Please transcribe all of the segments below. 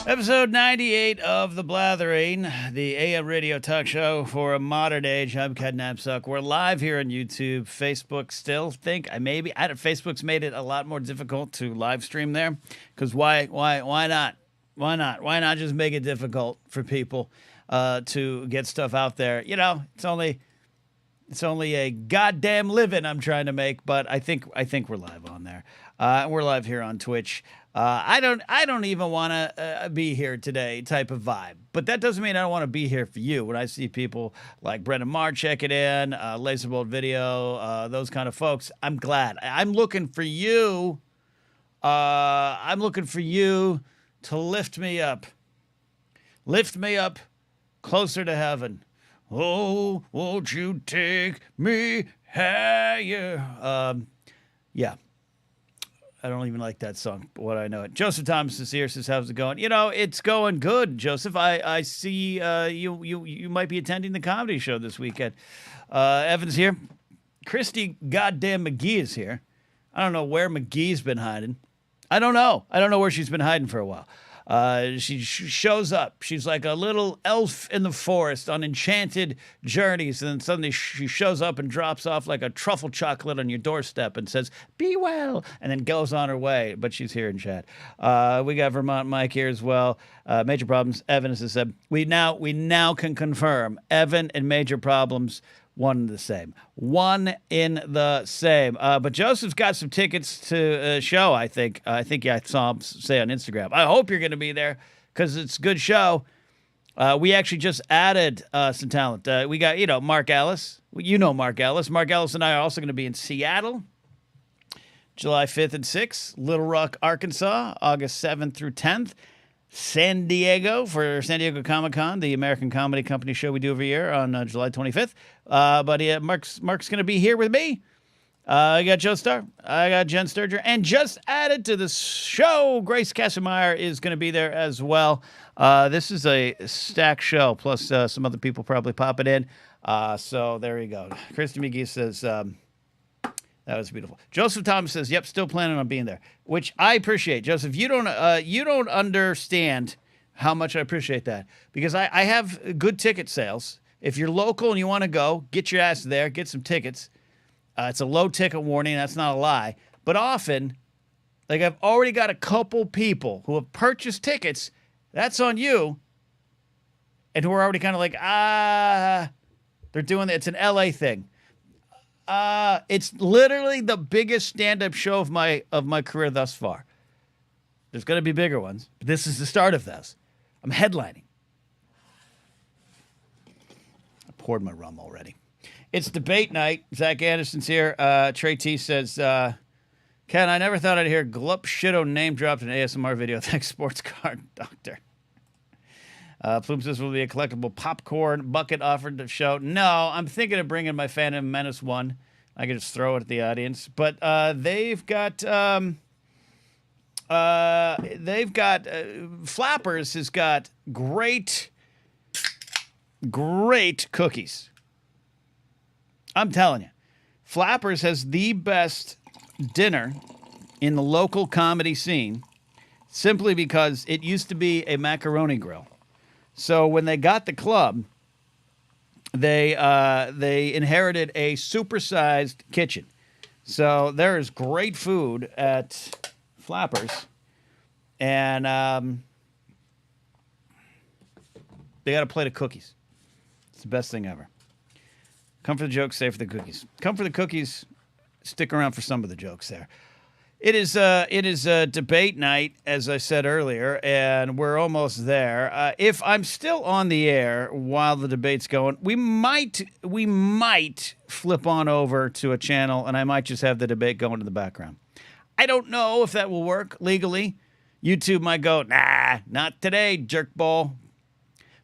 Episode 98 of The Blathering, the AM radio talk show for a modern age. I'm Napzok. We're live here on YouTube. Facebook still think Facebook's made it a lot more difficult to live stream there. Because why not? Why not? Why not just make it difficult for people to get stuff out there? You know, it's only a goddamn living I'm trying to make, but I think we're live on there. We're live here on Twitch. I don't even want to be here today type of vibe, but that doesn't mean I don't want to be here for you. When I see people like Brendan Marr checking in, Laserbolt Video, those kind of folks, I'm glad. I'm looking for you. I'm looking for you to lift me up closer to heaven. Oh, won't you take me higher? Yeah. I don't even like that song, but what I know it. Joseph Thomas is here, says, how's it going? You know, it's going good, Joseph. I see you might be attending the comedy show this weekend. Evan's here. Christy goddamn McGee is here. I don't know where McGee's been hiding. I don't know where she's been hiding for a while. She shows up. She's like a little elf in the forest on enchanted journeys, and then suddenly she shows up and drops off like a truffle chocolate on your doorstep and says, "Be well," and then goes on her way. But she's here in chat. We got Vermont Mike here as well. Major Problems. Evan has said we now can confirm Evan and Major Problems. One in the same. But Joseph's got some tickets to a show, I think. I saw him say on Instagram. I hope you're going to be there because it's a good show. We actually just added some talent. We got, Mark Ellis. You know Mark Ellis. Mark Ellis and I are also going to be in Seattle, July 5th and 6th. Little Rock, Arkansas, August 7th through 10th. San Diego for San Diego Comic-Con, the American Comedy Company show we do every year on July 25th. But Mark's going to be here with me. I got Joe Starr. I got Jen Sturger. And just added to the show, Grace Kassemeyer is going to be there as well. This is a stacked show, plus some other people probably popping in. So there you go. Christy McGee says... that was beautiful. Joseph Thomas says, "Yep, still planning on being there," which I appreciate. Joseph, you don't understand how much I appreciate that because I have good ticket sales. If you're local and you want to go, get your ass there, get some tickets. It's a low ticket warning. That's not a lie. But often, like I've already got a couple people who have purchased tickets. That's on you, and who are already kind of like, they're doing it. It's an LA thing. It's literally the biggest stand-up show of my career thus far. There's going to be bigger ones, but this is the start of this. I'm headlining. I poured my rum already. It's debate night. Zach Anderson's here. Trey T says, Ken, I never thought I'd hear Glup Shitto name dropped in an ASMR video. Thanks, Sports Card Doctor. Plume says, will be a collectible popcorn bucket offered to show. No, I'm thinking of bringing my Phantom Menace one. I could just throw it at the audience. But they've got Flappers has got great cookies. I'm telling you. Flappers has the best dinner in the local comedy scene simply because it used to be a macaroni grill. So when they got the club, they inherited a supersized kitchen. So there is great food at Flappers, and they got a plate of cookies. It's the best thing ever. Come for the jokes, stay for the cookies. Come for the cookies, stick around for some of the jokes there. It is a debate night, as I said earlier, and we're almost there. If I'm still on the air while the debate's going, we might flip on over to a channel, and I might just have the debate going in the background. I don't know if that will work legally. YouTube might go, nah, not today, jerkball.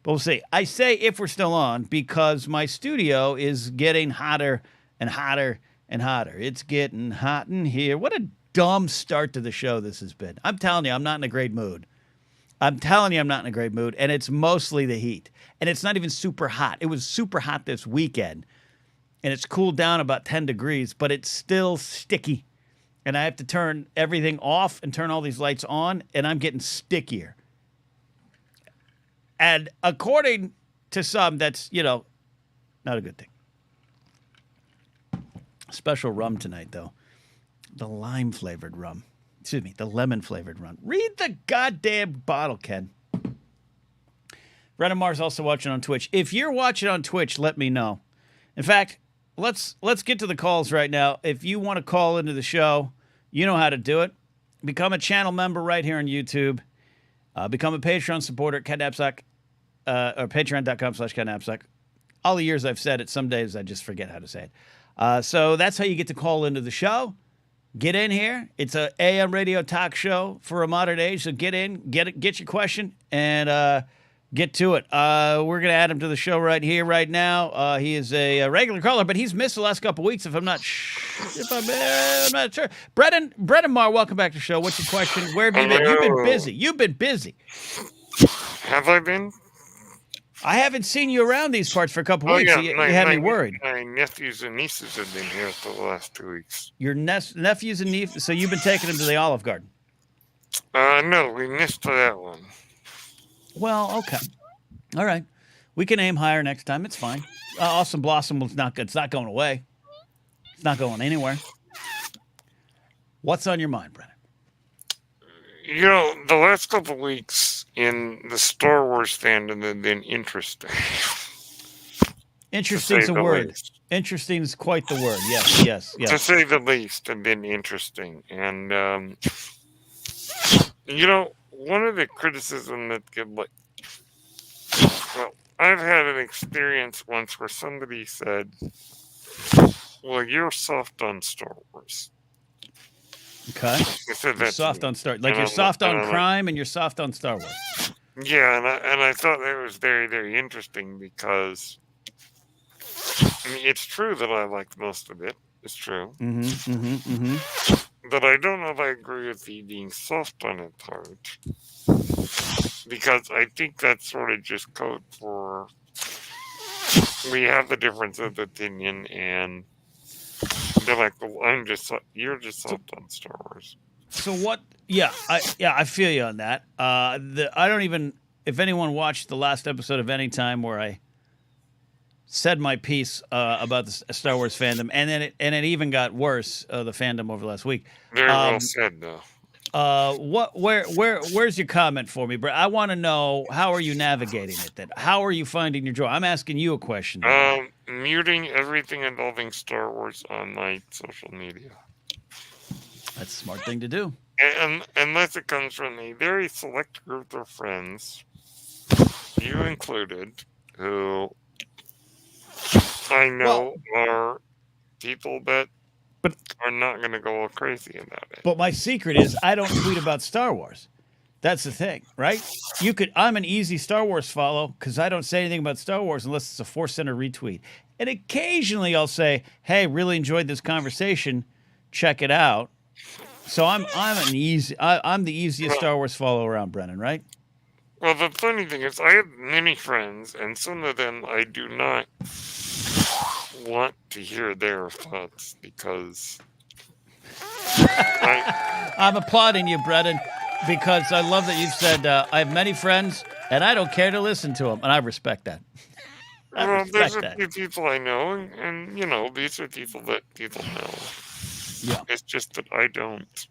But we'll see. I say if we're still on because my studio is getting hotter and hotter and hotter. It's getting hot in here. What a dumb start to the show this has been. I'm telling you, I'm not in a great mood. And it's mostly the heat. And it's not even super hot. It was super hot this weekend, and it's cooled down about 10 degrees, but it's still sticky. And I have to turn everything off and turn all these lights on, and I'm getting stickier. And according to some, that's, not a good thing. Special rum tonight, though. The lime-flavored rum. Excuse me, the lemon-flavored rum. Read the goddamn bottle, Ken. Brennan Mars also watching on Twitch. If you're watching on Twitch, let me know. In fact, let's get to the calls right now. If you want to call into the show, you know how to do it. Become a channel member right here on YouTube. Become a Patreon supporter at Ken Napzok, or patreon.com/Ken Napzok. All the years I've said it, some days I just forget how to say it. So that's how you get to call into the show. Get in here. It's a AM radio talk show for a modern age. So get in, get your question, and get to it. We're going to add him to the show right here, right now. He is a regular caller, but he's missed the last couple weeks. If I'm not sure. Brennan Marr, welcome back to the show. What's your question? Where have you been? You've been busy. You've been busy. Have I been? I haven't seen you around these parts for a couple weeks. Yeah, So you had me worried. My nephews and nieces have been here for the last 2 weeks. Your nephews and nieces. So you've been taking them to the Olive Garden. No, we missed that one. Well, okay. All right. We can aim higher next time. It's fine. Awesome Blossom was not good. It's not going away. It's not going anywhere. What's on your mind, Brennan? The last couple of weeks in the Star Wars fandom have been interesting. Interesting's a word. Least. Interesting is quite the word. Yes. To say the least, have been interesting. And, one of the criticism that I've had an experience once where somebody said, well, you're soft on Star Wars. Okay. You're soft on Star Wars. Like you're soft on crime and you're soft on Star Wars. Yeah, and I thought that was very, very interesting because, it's true that I liked most of it. It's true. But I don't know if I agree with the being soft on it part. Because I think that's sort of just code for we have the difference of opinion, and they're like, well, you're just soft on Star Wars. So what? Yeah, I feel you on that. I don't even, if anyone watched the last episode of Anytime where I said my piece about the Star Wars fandom, and then it even got worse, the fandom over the last week. Very well said, though. Where's your comment for me, Brett? I want to know, how are you navigating it then? How are you finding your joy? I'm asking you a question. Muting everything involving Star Wars on my social media. That's a smart thing to do. And unless it comes from a very select group of friends, you included, who I know are people that are not going to go crazy about it. But my secret is I don't tweet about Star Wars. That's the thing, right? I'm an easy Star Wars follow because I don't say anything about Star Wars unless it's a Force Center retweet. And occasionally I'll say, hey, really enjoyed this conversation. Check it out. So I'm the easiest Star Wars follow around, Brennan, right? Well, the funny thing is I have many friends, and some of them I do not want to hear their thoughts because I'm applauding you, Brennan, because I love that you've said I have many friends and I don't care to listen to them, and I respect that. There's a few people I know, and these are people that people know. Yeah, it's just that I don't.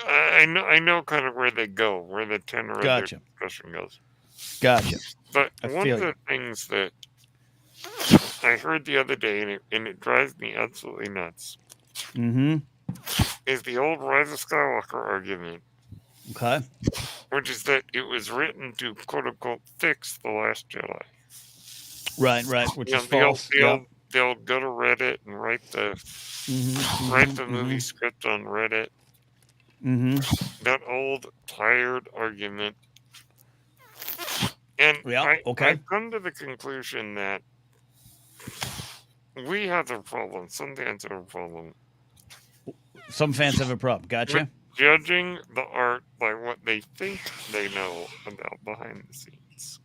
I know kind of where they go, where the tenor of their discussion goes. Gotcha. But one of the things that I heard the other day, and it drives me absolutely nuts, is the old Rise of Skywalker argument. Okay. Which is that it was written to, quote-unquote, fix The Last Jedi. Right, which is false. They'll go to Reddit and write the movie script on Reddit. That old, tired argument. And I've come to the conclusion that we have a problem. Some fans have a problem. Some fans have a problem. Gotcha. With judging the art by what they think they know about behind the scenes.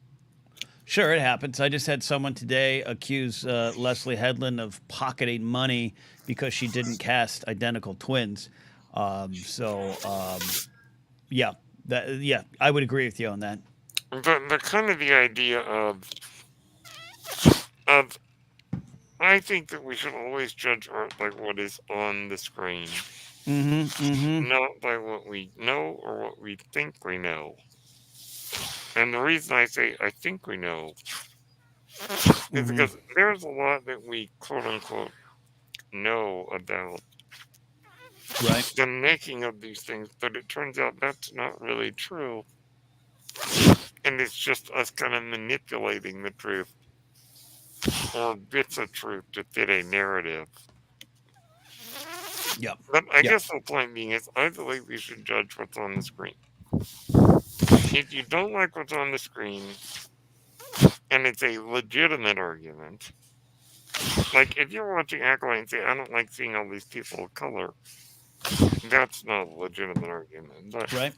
Sure, it happens. I just had someone today accuse Leslie Headland of pocketing money because she didn't cast identical twins. I would agree with you on that. the kind of the idea of I think that we should always judge art by what is on the screen, Mm-hmm. Mm-hmm. not by what we know or what we think we know. And the reason I say I think we know is Mm-hmm. because there's a lot that we quote unquote know about Right. the making of these things, but it turns out that's not really true. And it's just us kind of manipulating the truth or bits of truth to fit a narrative. Yep. But I Yep. guess the point being is I believe we should judge what's on the screen. If you don't like what's on the screen and it's a legitimate argument, like if you're watching Acolyte and say, I don't like seeing all these people of color, that's not a legitimate argument. Right.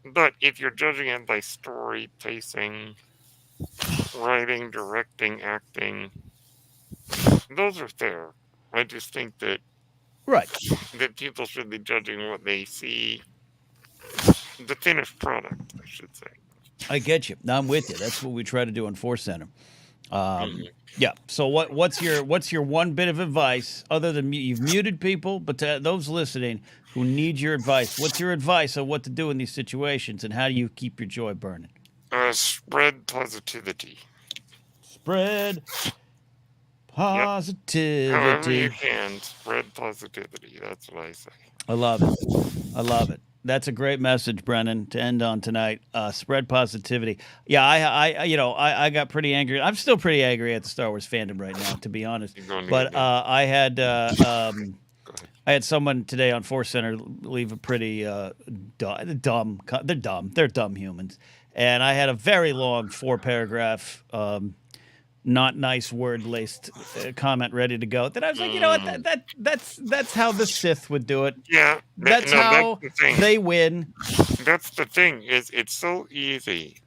But if you're judging it by story, pacing, writing, directing, acting, those are fair. I just think that Right. people should be judging what they see, the finished product, I should say. I get you. No, I'm with you. That's what we try to do on Force Center. Mhm. Yeah. So what's your one bit of advice other than you've muted people, but to those listening who need your advice, what's your advice on what to do in these situations and how do you keep your joy burning? Spread positivity. Spread Yep. However you positivity. can, spread positivity. That's what I say. I love it. I love it. That's a great message, Brennan, to end on tonight. Spread positivity. Yeah, I got pretty angry. I'm still pretty angry at the Star Wars fandom right now, to be honest. You're going to But get me. I Go ahead. had someone today on Force Center leave a pretty dumb. They're dumb. They're dumb humans. And I had a very long 4-paragraph, not nice word laced comment ready to go. Then I was like, you know what? That's how the Sith would do it. Yeah, That's no, how that's the thing. they win. That's the thing. Is it's so easy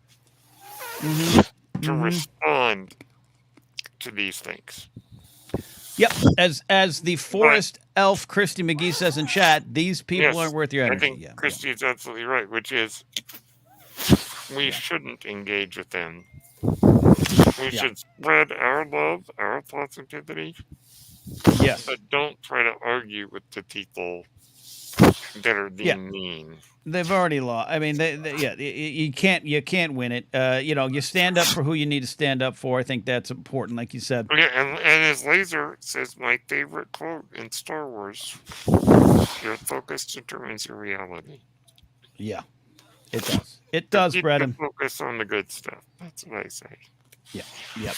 Mm-hmm. to respond to these things. Yep. As the forest elf Christy McGee says in chat, these people Yes, aren't worth your I energy. think Yeah. Christy is absolutely right, which is we shouldn't engage with them. We should spread our love, our positivity, Yes. but don't try to argue with the people that are being mean. They've already lost. I mean, you can't win it. You stand up for who you need to stand up for. I think that's important, like you said. Yeah, and as Laser says, my favorite quote in Star Wars: "Your focus determines your reality." Yeah, it does. It does, Keep Brennan. your focus on the good stuff. That's what I say. Yeah. Yep.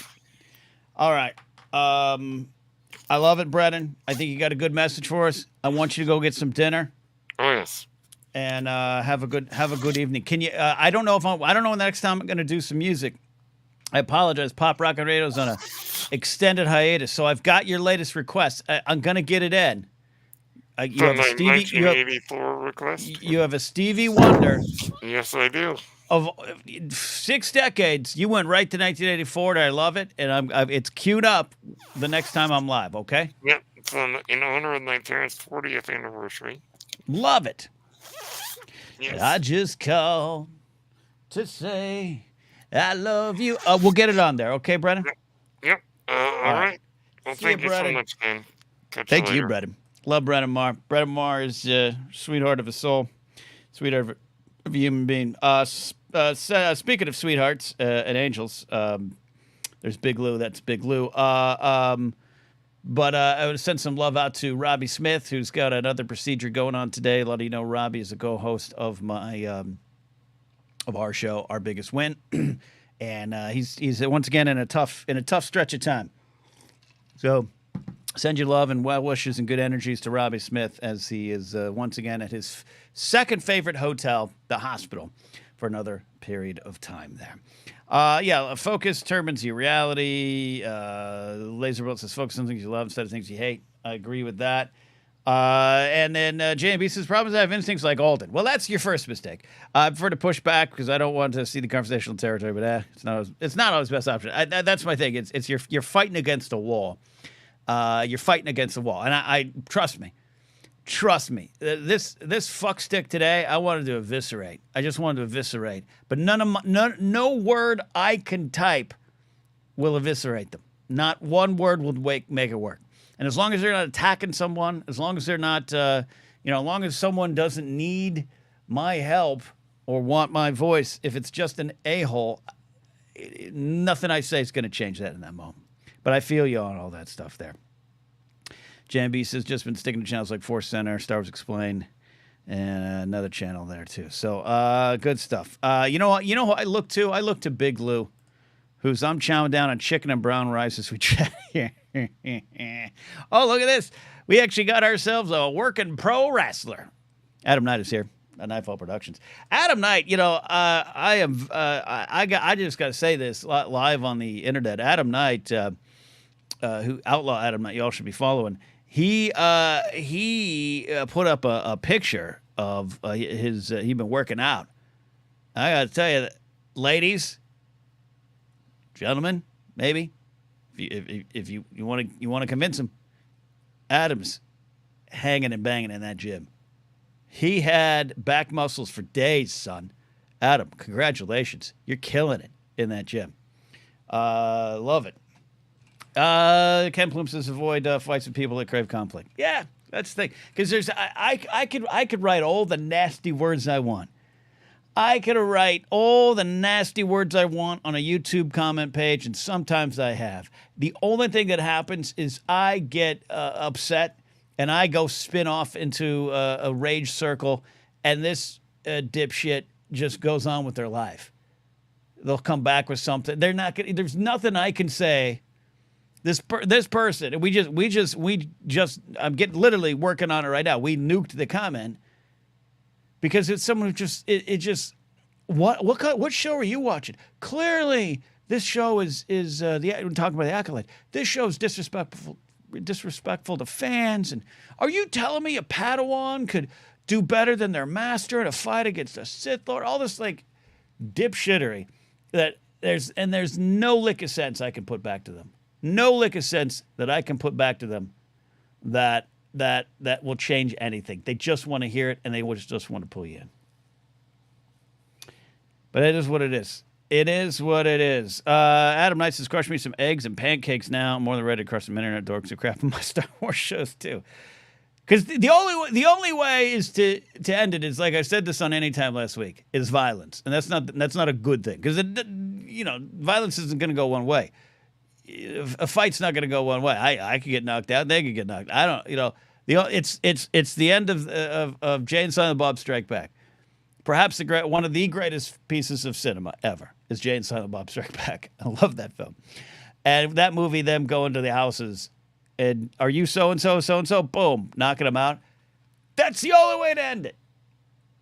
All right. I love it, Brennan. I think you got a good message for us. I want you to go get some dinner. Oh yes. And have a good evening. Can you? I don't know when the next time I'm going to do some music. I apologize. Pop Rock and Radio's on a extended hiatus, so I've got your latest request. I'm going to get it in. You have a Stevie. 1984 request. You have a Stevie Wonder. Yes, I do. Of 6 decades, you went right to 1984, and I love it. And it's queued up the next time I'm live. Okay. Yep. It's in honor of my parents' 40th anniversary. Love it. Yes. I just called to say I love you. We'll get it on there, okay, Brennan? Yep. All right. Well, See you, thank you so Brennan. much, man. Catch Thank you you, later. Brennan. Love Brennan Marr. Brennan Marr is a sweetheart of a soul, sweetheart of a human being. Speaking of sweethearts and angels, there's Big Lou. That's Big Lou. But I would send some love out to Robbie Smith, who's got another procedure going on today. A lot of you know Robbie is a co-host of my of our show, Our Biggest Win, and he's once again in a tough stretch of time. So send your love and well wishes and good energies to Robbie Smith as he is once again at his second favorite hotel, the hospital, for another period of time there. Focus determines your reality. Laserbolt says focus on things you love instead of things you hate. I agree with that. And then JMB says problems I have instincts like Alden. Well, that's your first mistake. I prefer to push back because I don't want to see the conversational territory, but it's not always the best option. That's my thing. It's you're fighting against a wall. You're fighting against a wall, and I trust me. Trust me, this fuckstick today, I wanted to eviscerate. I just wanted to eviscerate. But no word I can type will eviscerate them. Not one word will make it work. And as long as they're not attacking someone, as long as they're not, as long as someone doesn't need my help or want my voice, if it's just an a-hole, nothing I say is going to change that in that moment. But I feel you on all that stuff there. JMB says, just been sticking to channels like Force Center, Star Wars Explained, and another channel there too. So good stuff. You know what? You know who I look to? I look to Big Lou, who's I'm chowing down on chicken and brown rice as we chat here. Oh, look at this. We actually got ourselves a working pro wrestler. Adam Knight is here at Nightfall Productions. Adam Knight, I just got to say this live on the internet. Adam Knight, who Outlaw Adam Knight, y'all should be following. He put up a picture of his. He'd been working out. I got to tell you, ladies, gentlemen, maybe if you want to convince him, Adam's hanging and banging in that gym. He had back muscles for days, son. Adam, congratulations, you're killing it in that gym. Love it. Ken Plume says avoid fights with people that crave conflict. Yeah, that's the thing. Because I could write all the nasty words I want. I could write all the nasty words I want on a YouTube comment page, and sometimes I have. The only thing that happens is I get upset, and I go spin off into a rage circle, and this dipshit just goes on with their life. They'll come back with something. They're not gonna, there's nothing I can say. This person, we just I'm literally working on it right now. We nuked the comment because it's someone who just what show are you watching? Clearly, this show is we're talking about the Acolyte. This show is disrespectful to fans. And are you telling me a Padawan could do better than their master in a fight against a Sith Lord? All this like dipshittery that there's no lick of sense I can put back to them. No lick of sense that I can put back to them that will change anything. They just want to hear it, and they just want to pull you in. But it is what it is. It is what it is. Adam Knight says, crush me some eggs and pancakes now. I'm more than ready to crush some internet dorks who crap on my Star Wars shows, too. Because the only way is to end it is, like I said this on Anytime last week, is violence. And that's not a good thing. Because, violence isn't going to go one way. A fight's not going to go one way. I could get knocked out. They could get knocked. I don't. It's the end of Jay and Silent Bob Strike Back. Perhaps one of the greatest pieces of cinema ever is Jay and Silent Bob Strike Back. I love that film. And that movie, them going to the houses, and are you so and so, so and so? Boom, knocking them out. That's the only way to end it.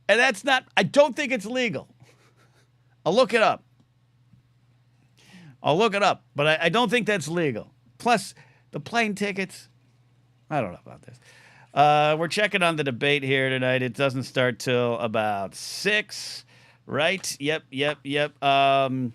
And that's not. I don't think it's legal. I'll look it up. But I don't think that's legal. Plus, the plane tickets, I don't know about this. We're checking on the debate here tonight. It doesn't start till about 6, right? Yep. YouTube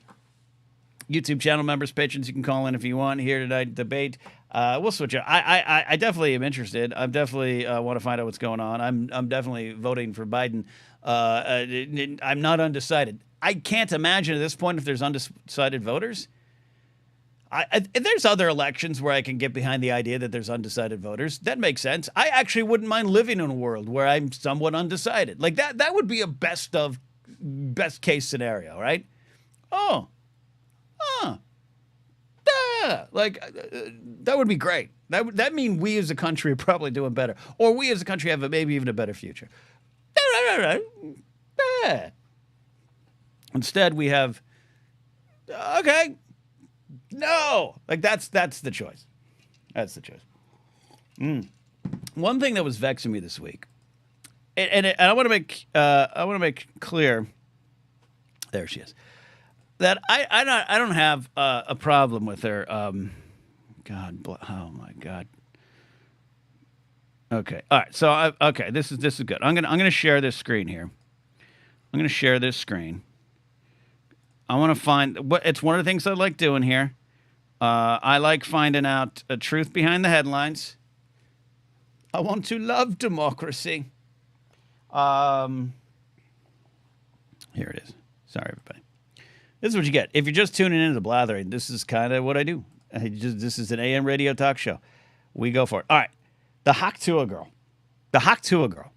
channel members, patrons, you can call in if you want here tonight. Debate. We'll switch up. I definitely am interested. I definitely want to find out what's going on. I'm definitely voting for Biden. I'm not undecided. I can't imagine at this point if there's undecided voters. There's other elections where I can get behind the idea that there's undecided voters. That makes sense. I actually wouldn't mind living in a world where I'm somewhat undecided. Like that would be a best case scenario, right? That would be great. That mean we as a country are probably doing better, or we as a country have maybe even a better future. Instead, we have okay. No, like that's the choice. That's the choice. One thing that was vexing me this week, and I want to make clear. There she is. That I don't have a problem with her. God, oh my God. Okay, all right. So okay, this is good. I'm gonna share this screen here. I'm gonna share this screen. I want to find what it's one of the things I like doing here. I like finding out the truth behind the headlines. I want to love democracy. Here it is. Sorry, everybody. This is what you get. If you're just tuning into the Blathering, this is kind of what I do. This is an AM radio talk show. We go for it. All right. The Haktua girl. The Haktua girl.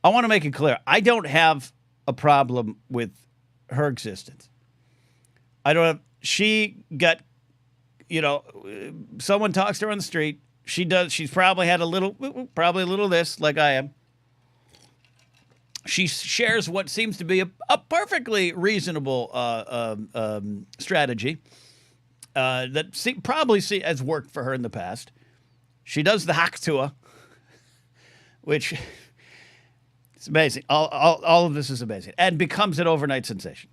I want to make it clear. I don't have a problem with her existence. I don't have. She got, someone talks to her on the street. She does. She's probably had a little of this, like I am. She shares what seems to be a perfectly reasonable strategy that probably has worked for her in the past. She does the Haktua, which is amazing. All of this is amazing, and becomes an overnight sensation.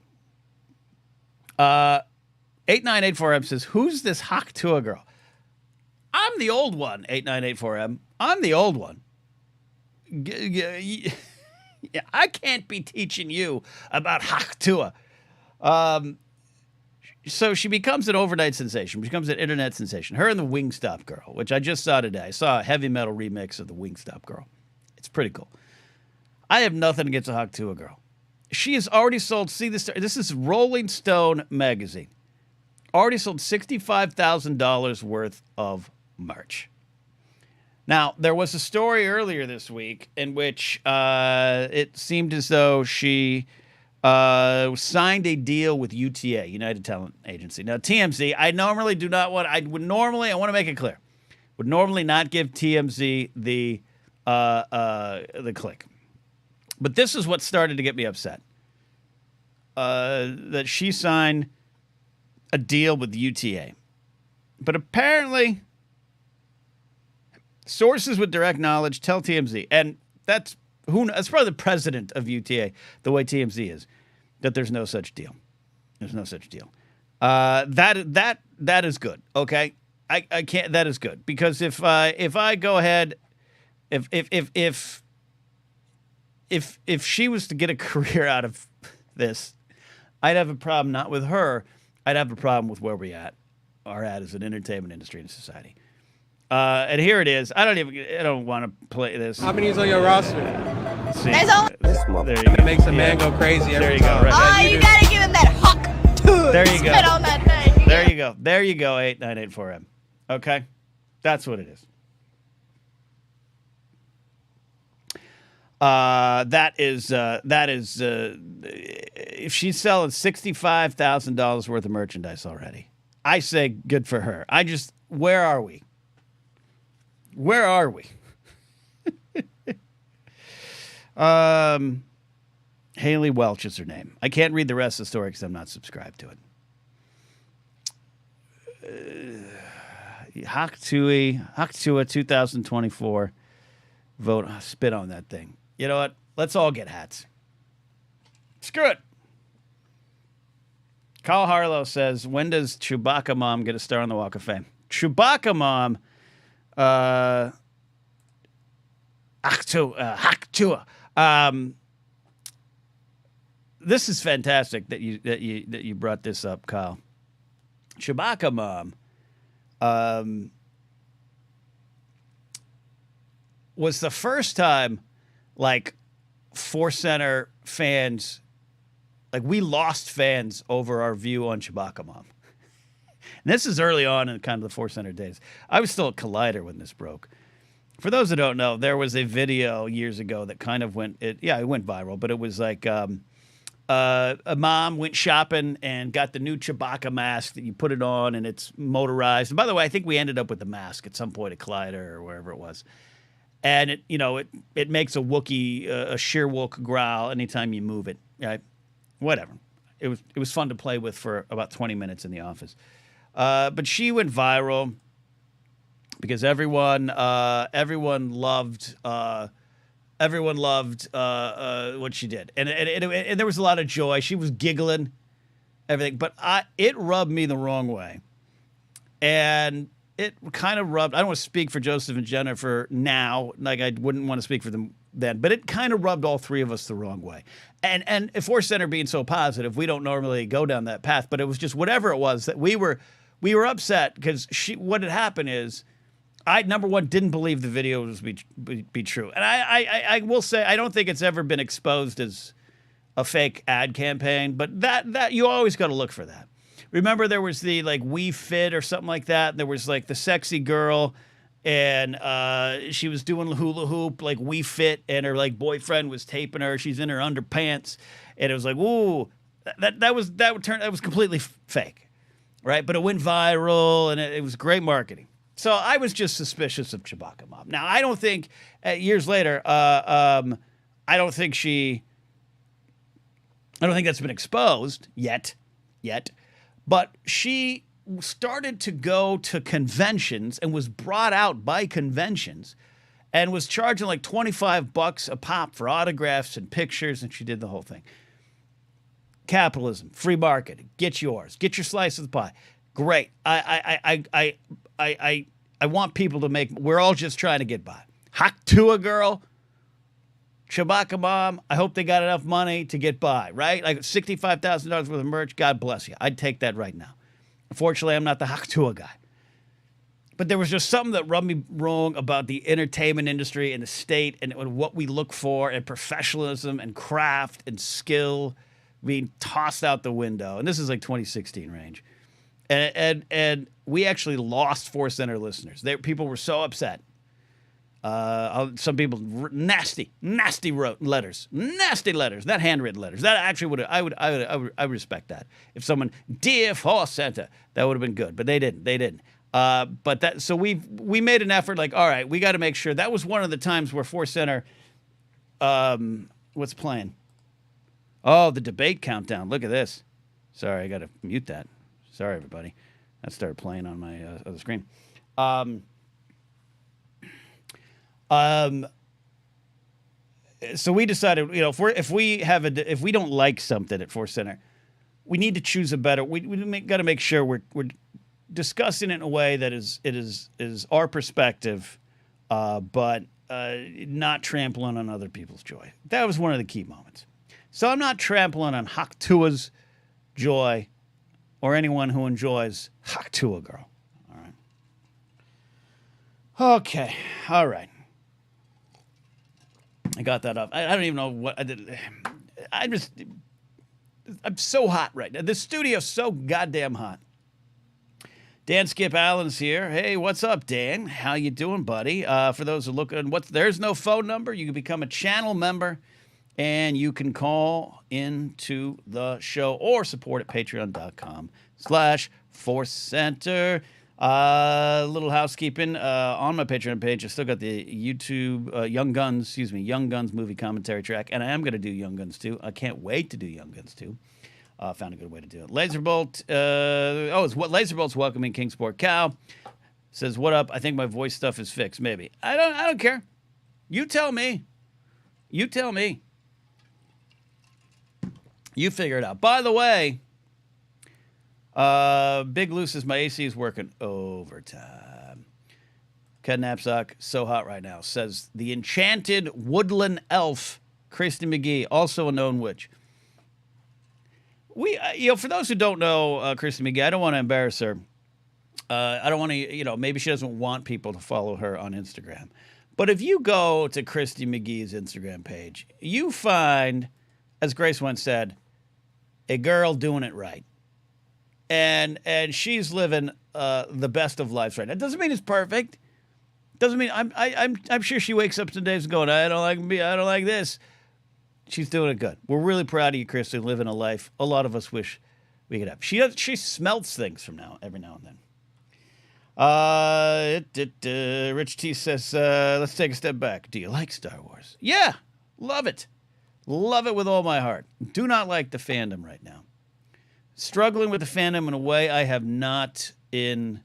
8984M says, "Who's this Haktua girl?" I'm the old one. 8984M. I'm the old one. Yeah, I can't be teaching you about Haktua. So she becomes an overnight sensation. She becomes an internet sensation. Her and the Wingstop Girl, which I just saw today. I saw a heavy metal remix of the Wingstop Girl. It's pretty cool. I have nothing against the Haktua Girl. She has already sold, this is Rolling Stone magazine, already sold $65,000 worth of merch. Now, there was a story earlier this week in which it seemed as though she signed a deal with UTA, United Talent Agency. Now, TMZ, I want to make it clear, would normally not give TMZ the click. But this is what started to get me upset. That she signed a deal with UTA. But apparently, sources with direct knowledge tell TMZ, and that's probably the president of UTA, the way TMZ is, that there's no such deal. There's no such deal. That is good. Okay, I can't. That is good because if I go ahead, if she was to get a career out of this, I'd have a problem not with her. I'd have a problem with where we are at as an entertainment industry and society. And here it is. I don't want to play this. How many is on your roster? See, There's only. there you go. It makes a man go crazy every There you go. time. Right. Oh, you gotta give him that huck. There you go. Spit on that thing. There you go. There you go. 8984M. Okay, that's what it is. That is. If she's selling $65,000 worth of merchandise already, I say good for her. Where are we? Where are we? Haley Welch is her name. I can't read the rest of the story because I'm not subscribed to it. Haktua 2024. Vote. Spit on that thing. You know what? Let's all get hats. Screw it. Carl Harlow says, when does Chewbacca Mom get a star on the Walk of Fame? Chewbacca Mom, Haktua. This is fantastic that you brought this up, Kyle. Chewbacca Mom was the first time, like, Force Center fans, like, we lost fans over our view on Chewbacca Mom. And this is early on in kind of the Force Center days. I was still at Collider when this broke. For those that don't know, there was a video years ago that kind of went viral, but it was like a mom went shopping and got the new Chewbacca mask that you put it on and it's motorized. And by the way, I think we ended up with the mask at some point at Collider or wherever it was. And it makes a Wookiee, a Sheerwolf growl anytime you move it. Right? Whatever. It was fun to play with for about 20 minutes in the office. But she went viral because everyone loved what she did, and there was a lot of joy. She was giggling, everything, but it rubbed me the wrong way, and it kind of rubbed. I don't want to speak for Joseph and Jennifer now, like I wouldn't want to speak for them then, but it kind of rubbed all three of us the wrong way. And Force Center being so positive, we don't normally go down that path, but it was just whatever it was that we were upset because what had happened is I, number one, didn't believe the video was be true. And I will say, I don't think it's ever been exposed as a fake ad campaign, but that you always got to look for that. Remember there was the like We Fit or something like that. There was like the sexy girl and she was doing hula hoop like We Fit, and her like boyfriend was taping her. She's in her underpants, and it was like, ooh, that was completely fake, right? But it went viral, and it was great marketing. So I was just suspicious of Chewbacca Mom. Now I don't think years later, I don't think that's been exposed yet, but she started to go to conventions and was brought out by conventions and was charging like $25 a pop for autographs and pictures, and she did the whole thing. Capitalism, free market, get yours, get your slice of the pie. Great. I want people to make. We're all just trying to get by. Haktua girl, Chewbacca Mom. I hope they got enough money to get by. Right, like $65,000 worth of merch. God bless you. I'd take that right now. Unfortunately, I'm not the Haktua guy. But there was just something that rubbed me wrong about the entertainment industry and the state and what we look for and professionalism and craft and skill being tossed out the window. And this is like 2016 range. And we actually lost Force Center listeners. People were so upset. Some people nasty wrote letters, not handwritten letters. That actually I would respect that. If someone, dear Force Center, that would have been good, but they didn't. So we made an effort. Like, all right, we got to make sure. That was one of the times where Force Center, what's playing? Oh, the debate countdown. Look at this. Sorry, I got to mute that. Sorry, everybody. That started playing on my other screen. So we decided, if we don't like something at Force Center, we need to choose a better. We got to make sure we're discussing it in a way that is our perspective, but not trampling on other people's joy. That was one of the key moments. So I'm not trampling on Haktua's joy or anyone who enjoys Haktua Girl. All right. Okay. All right. I got that up. I don't even know what I did. I'm so hot right now. The studio's so goddamn hot. Dan Skip Allen's here. Hey, what's up, Dan? How you doing, buddy? For those who look at there's no phone number. You can become a channel member, and you can call into the show or support at patreon.com/Force Center. Little housekeeping on my Patreon page. I still got the YouTube Young Guns movie commentary track, and I am going to do Young Guns 2. I can't wait to do Young Guns 2. Found a good way to do it. Laserbolt. It's what Laserbolt's welcoming Kingsport Cow. Says, what up? I think my voice stuff is fixed. Maybe. I don't care. You tell me. You figure it out. By the way, Big Loose says my AC is working overtime. Ken Napzok, so hot right now. Says the enchanted woodland elf, Christy McGee, also a known witch. For those who don't know Christy McGee, I don't want to embarrass her. I don't want to, maybe she doesn't want people to follow her on Instagram. But if you go to Christy McGee's Instagram page, you find, as Grace once said, a girl doing it right. And she's living the best of lives right now. It doesn't mean it's perfect. Doesn't mean I'm sure she wakes up some days going, I don't like me, I don't like this. She's doing it good. We're really proud of you, Kristen, living a life a lot of us wish we could have. She smelts things every now and then. Rich T says, let's take a step back. Do you like Star Wars? Yeah, love it. Love it with all my heart. Do not like the fandom right now. Struggling with the fandom in a way I have not in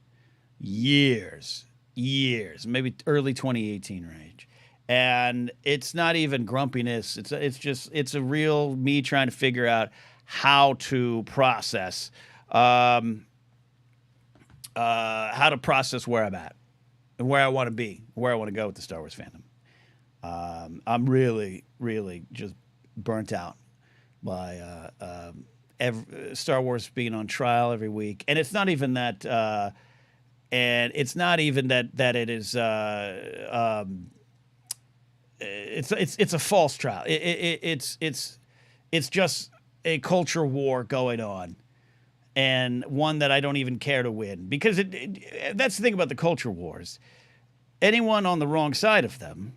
years, maybe early 2018 range. And it's not even grumpiness. It's a real me trying to figure out how to process where I'm at and where I want to be, where I want to go with the Star Wars fandom. I'm really, really just burnt out by Star Wars being on trial every week. And it's not even that and it's not even that it is. It's a false trial. It's just a culture war going on, and one that I don't even care to win, because that's the thing about the culture wars. Anyone on the wrong side of them,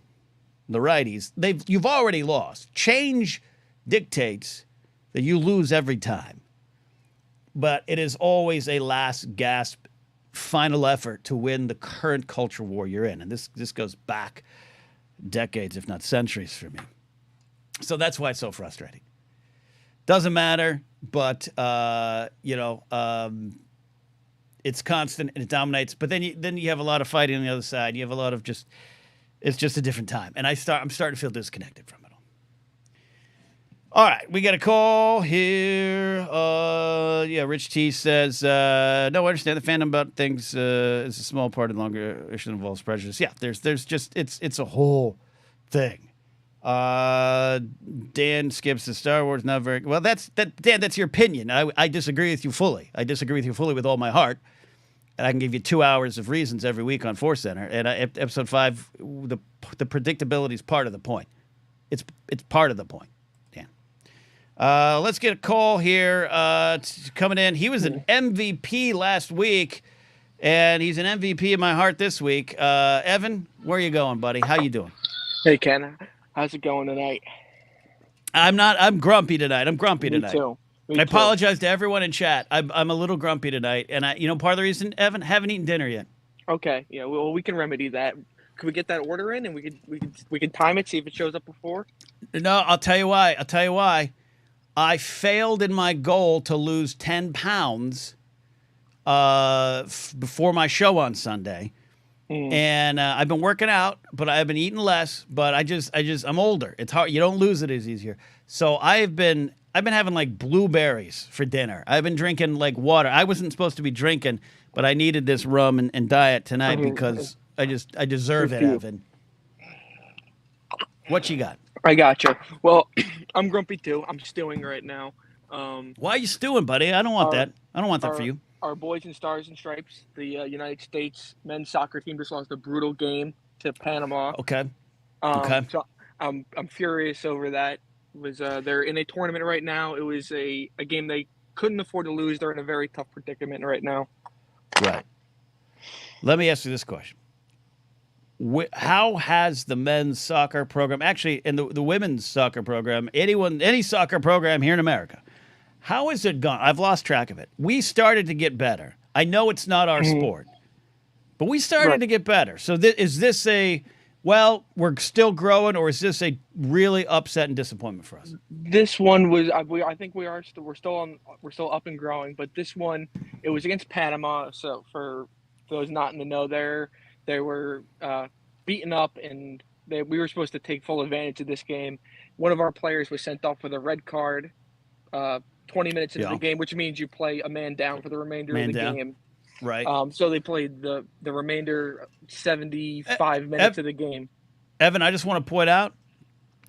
the righties, you've already lost. Change dictates that you lose every time, but it is always a last gasp, final effort to win the current culture war you're in, and this goes back decades, if not centuries, for me. So that's why it's so frustrating. Doesn't matter, but it's constant and it dominates. But then you have a lot of fighting on the other side. You have a lot of it's just a different time, and I'm starting to feel disconnected from it all. All right, we got a call here. Rich T says, no, I understand the fandom about things is a small part of the longer issue that involves prejudice. Yeah, there's just, it's a whole thing. Dan skips the Star Wars, not very, well, Dan, that's your opinion. I disagree with you fully. I disagree with you fully with all my heart. And I can give you 2 hours of reasons every week on Force Center. And episode 5, the predictability is part of the point. It's part of the point. Let's get a call here coming in. He was an MVP last week, and he's an MVP in my heart this week. Evan, where are you going, buddy? How you doing? Hey, Ken. How's it going tonight? I'm grumpy tonight. Me too. I apologize to everyone in chat. I'm a little grumpy tonight, and part of the reason, Evan, haven't eaten dinner yet. Okay. Yeah. Well, we can remedy that. Could we get that order in, and we could time it, see if it shows up before? No, I'll tell you why. I failed in my goal to lose 10 pounds before my show on Sunday. And I've been working out, but I've been eating less, but I'm older. It's hard. You don't lose it as easier. So I've been having like blueberries for dinner. I've been drinking like water. I wasn't supposed to be drinking, but I needed this rum and diet tonight because I deserve it, Evan. What you got? I got you. Well, I'm grumpy too. I'm stewing right now. Why are you stewing, buddy? I don't want that. I don't want that for you. Our boys in Stars and Stripes, the United States men's soccer team, just lost a brutal game to Panama. Okay. So I'm furious over that. They're in a tournament right now. It was a game they couldn't afford to lose. They're in a very tough predicament right now. Right. Let me ask you this question. How has the men's soccer program, actually, and the women's soccer program, any soccer program here in America, how has it gone? I've lost track of it. We started to get better. I know it's not our sport, but we started to get better. So is this we're still growing, or is this a really upset and disappointment for us? This one was, I think we're still up and growing, but this one, it was against Panama. So for those not in the know, they were beaten up, and we were supposed to take full advantage of this game. One of our players was sent off with a red card 20 minutes into the game, which means you play a man down for the remainder of the game. Right. So they played the remainder 75 minutes of the game. Evan, I just want to point out,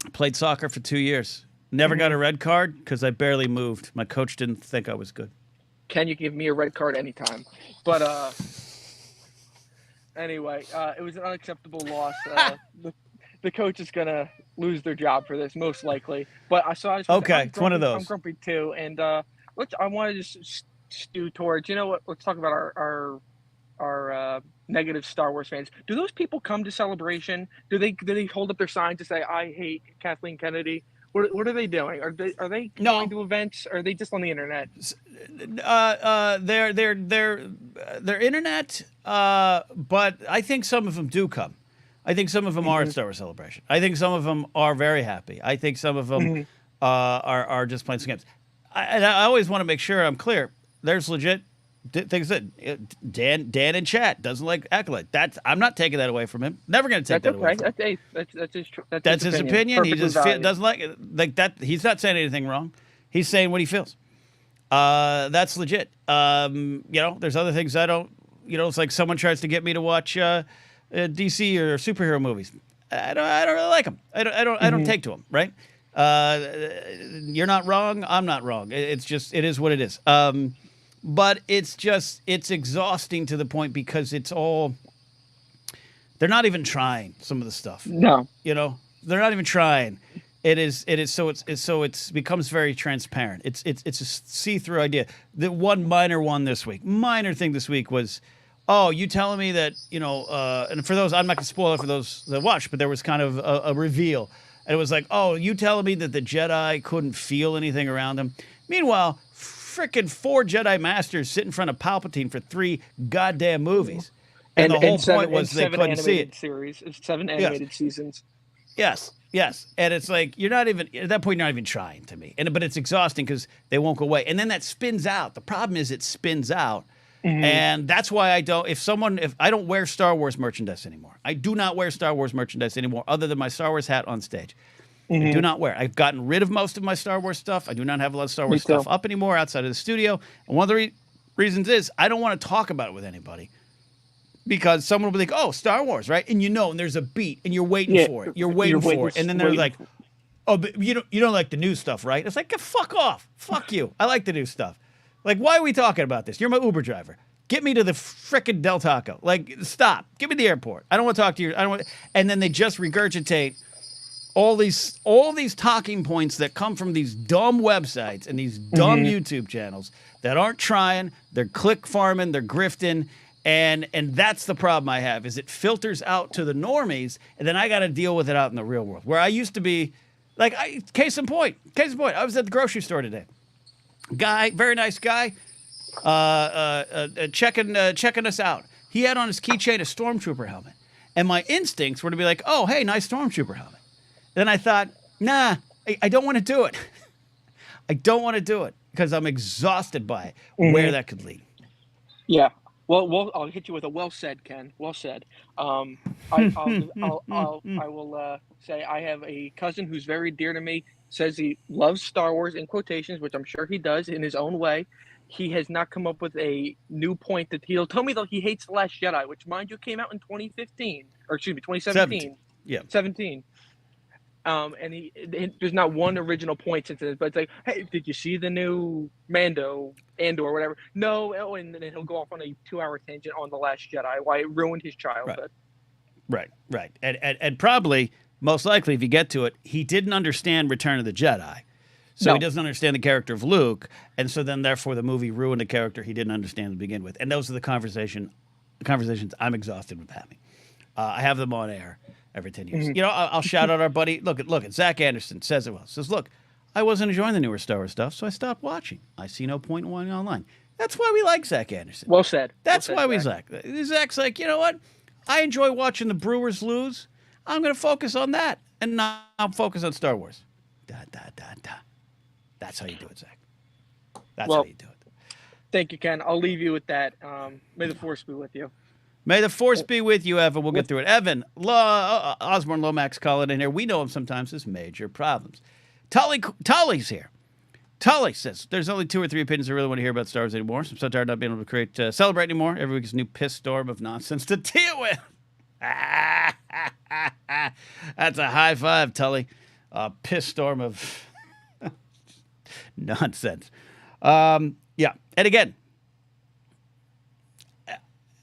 I played soccer for 2 years. Never got a red card because I barely moved. My coach didn't think I was good. Can you give me a red card anytime? But anyway, it was an unacceptable loss. The coach is going to lose their job for this, most likely. But it's one of those. I'm grumpy too. And I want to just stew towards, let's talk about our negative Star Wars fans. Do those people come to Celebration? Do they hold up their signs to say, I hate Kathleen Kennedy? What are they doing? Are they going to events? Or are they just on the internet? They're internet, but I think some of them do come. I think some of them are at Star Wars Celebration. I think some of them are very happy. I think some of them are just playing some games. I always want to make sure I'm clear. There's legit things that Dan in chat doesn't like Acolyte. I'm not taking that away from him. Never going to take that away from him. That's his opinion. He just doesn't like it. Like that. He's not saying anything wrong. He's saying what he feels. That's legit. There's other things I don't. It's like someone tries to get me to watch DC or superhero movies. I don't really like them. I don't take to them. Right. You're not wrong. I'm not wrong. It's just, it is what it is. But it's exhausting to the point because it's all, they're not even trying some of the stuff. No. You know, they're not even trying. It is so it's becomes very transparent. It's a see-through idea. The minor thing this week was, oh, you telling me that, you know, and for those, I'm not going to spoil it for those that watch, but there was kind of a reveal. And it was like, oh, you telling me that the Jedi couldn't feel anything around them? Meanwhile, frickin' 4 Jedi Masters sit in front of Palpatine for 3 goddamn movies. And the whole point was they couldn't see it. Series. It's 7 animated seasons. Yes. And it's like, you're not even, at that point, you're not even trying to me. But it's exhausting because they won't go away. And then that spins out. The problem is it spins out. Mm-hmm. And that's why I don't wear Star Wars merchandise anymore. I do not wear Star Wars merchandise anymore other than my Star Wars hat on stage. Mm-hmm. I do not wear. I've gotten rid of most of my Star Wars stuff. I do not have a lot of Star Wars stuff up anymore outside of the studio. And one of the reasons is I don't want to talk about it with anybody because someone will be like, oh, Star Wars, right? And and there's a beat and you're waiting for it. You're waiting for it. And then they're like, oh, but you don't like the new stuff, right? It's like, fuck off. Fuck you. I like the new stuff. Like, why are we talking about this? You're my Uber driver. Get me to the frickin' Del Taco. Like, stop. Get me to the airport. I don't want to talk to you. And then they just regurgitate all these talking points that come from these dumb websites and these dumb YouTube channels that aren't trying. They're click farming. They're grifting. And that's the problem I have is it filters out to the normies, and then I got to deal with it out in the real world. Where I used to be, like, case in point. I was at the grocery store today. Guy, very nice guy, checking us out. He had on his keychain a Stormtrooper helmet. And my instincts were to be like, oh, hey, nice Stormtrooper helmet. Then I thought, nah, I don't want to do it. I don't want to do it because I'm exhausted by it, where that could lead. Yeah. Well, I'll hit you with a well said, Ken. Well said. I will say I have a cousin who's very dear to me, says he loves Star Wars in quotations, which I'm sure he does in his own way. He has not come up with a new point that he'll tell me that he hates The Last Jedi, which, mind you, came out in 2017. Yeah. 17. And there's not one original point since it, but it's like, hey, did you see the new Andor or whatever? No, and then he'll go off on a 2-hour tangent on The Last Jedi, why it ruined his childhood. Right. And probably, most likely, if you get to it, he didn't understand Return of the Jedi. So he doesn't understand the character of Luke, and so then, therefore, the movie ruined a character he didn't understand to begin with. And those are the conversations I'm exhausted with having. I have them on air every 10 years. You know, I'll shout out our buddy. Look at Zach Anderson says it well. Says, look, I wasn't enjoying the newer Star Wars stuff, so I stopped watching. I see no point in watching online. That's why we like Zach Anderson. Well said. That's why we like. Zach's like, you know what? I enjoy watching the Brewers lose. I'm going to focus on that, and not focus on Star Wars. That's how you do it, Zach. That's how you do it. Thank you, Ken. I'll leave you with that. May the Force be with you. May the Force be with you, Evan. We'll get through it. Evan, Osborne Lomax calling in here. We know him sometimes as Major Problems. Tully's here. Tully says, there's only 2 or 3 opinions I really want to hear about Star Wars anymore. So I'm so tired of not being able to celebrate anymore. Every week is a new piss storm of nonsense to deal with. That's a high five, Tully. A piss storm of nonsense. Yeah. And again,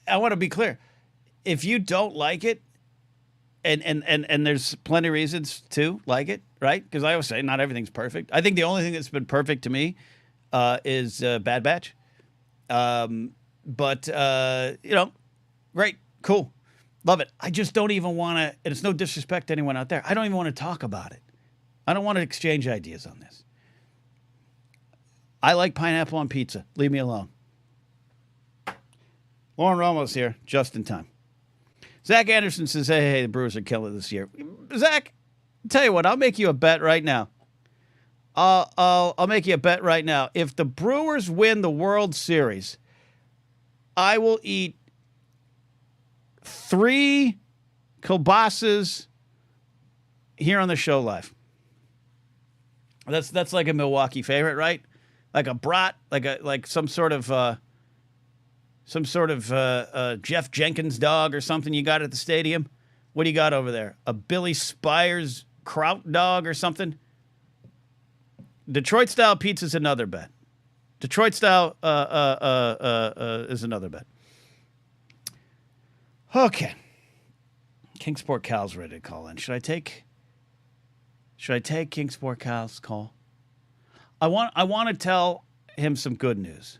I want to be clear. If you don't like it, and there's plenty of reasons to like it, right? Because I always say not everything's perfect. I think the only thing that's been perfect to me is Bad Batch. But you know, great, cool, love it. I just don't even want to, and it's no disrespect to anyone out there, I don't even want to talk about it. I don't want to exchange ideas on this. I like pineapple on pizza. Leave me alone. Lauren Ramos here, just in time. Zach Anderson says, hey, the Brewers are killing this year. Zach, I'll tell you what, I'll make you a bet right now. I'll make you a bet right now. If the Brewers win the World Series, I will eat 3 kielbases here on the show live. That's like a Milwaukee favorite, right? Like a brat, like some sort of Jeff Jenkins dog or something you got at the stadium. What do you got over there? A Billy Spires Kraut dog or something? Detroit style pizza's another bet. Detroit style is another bet. Okay. Kingsport Cal's ready to call in. Should I take Kingsport Cal's call? I want to tell him some good news.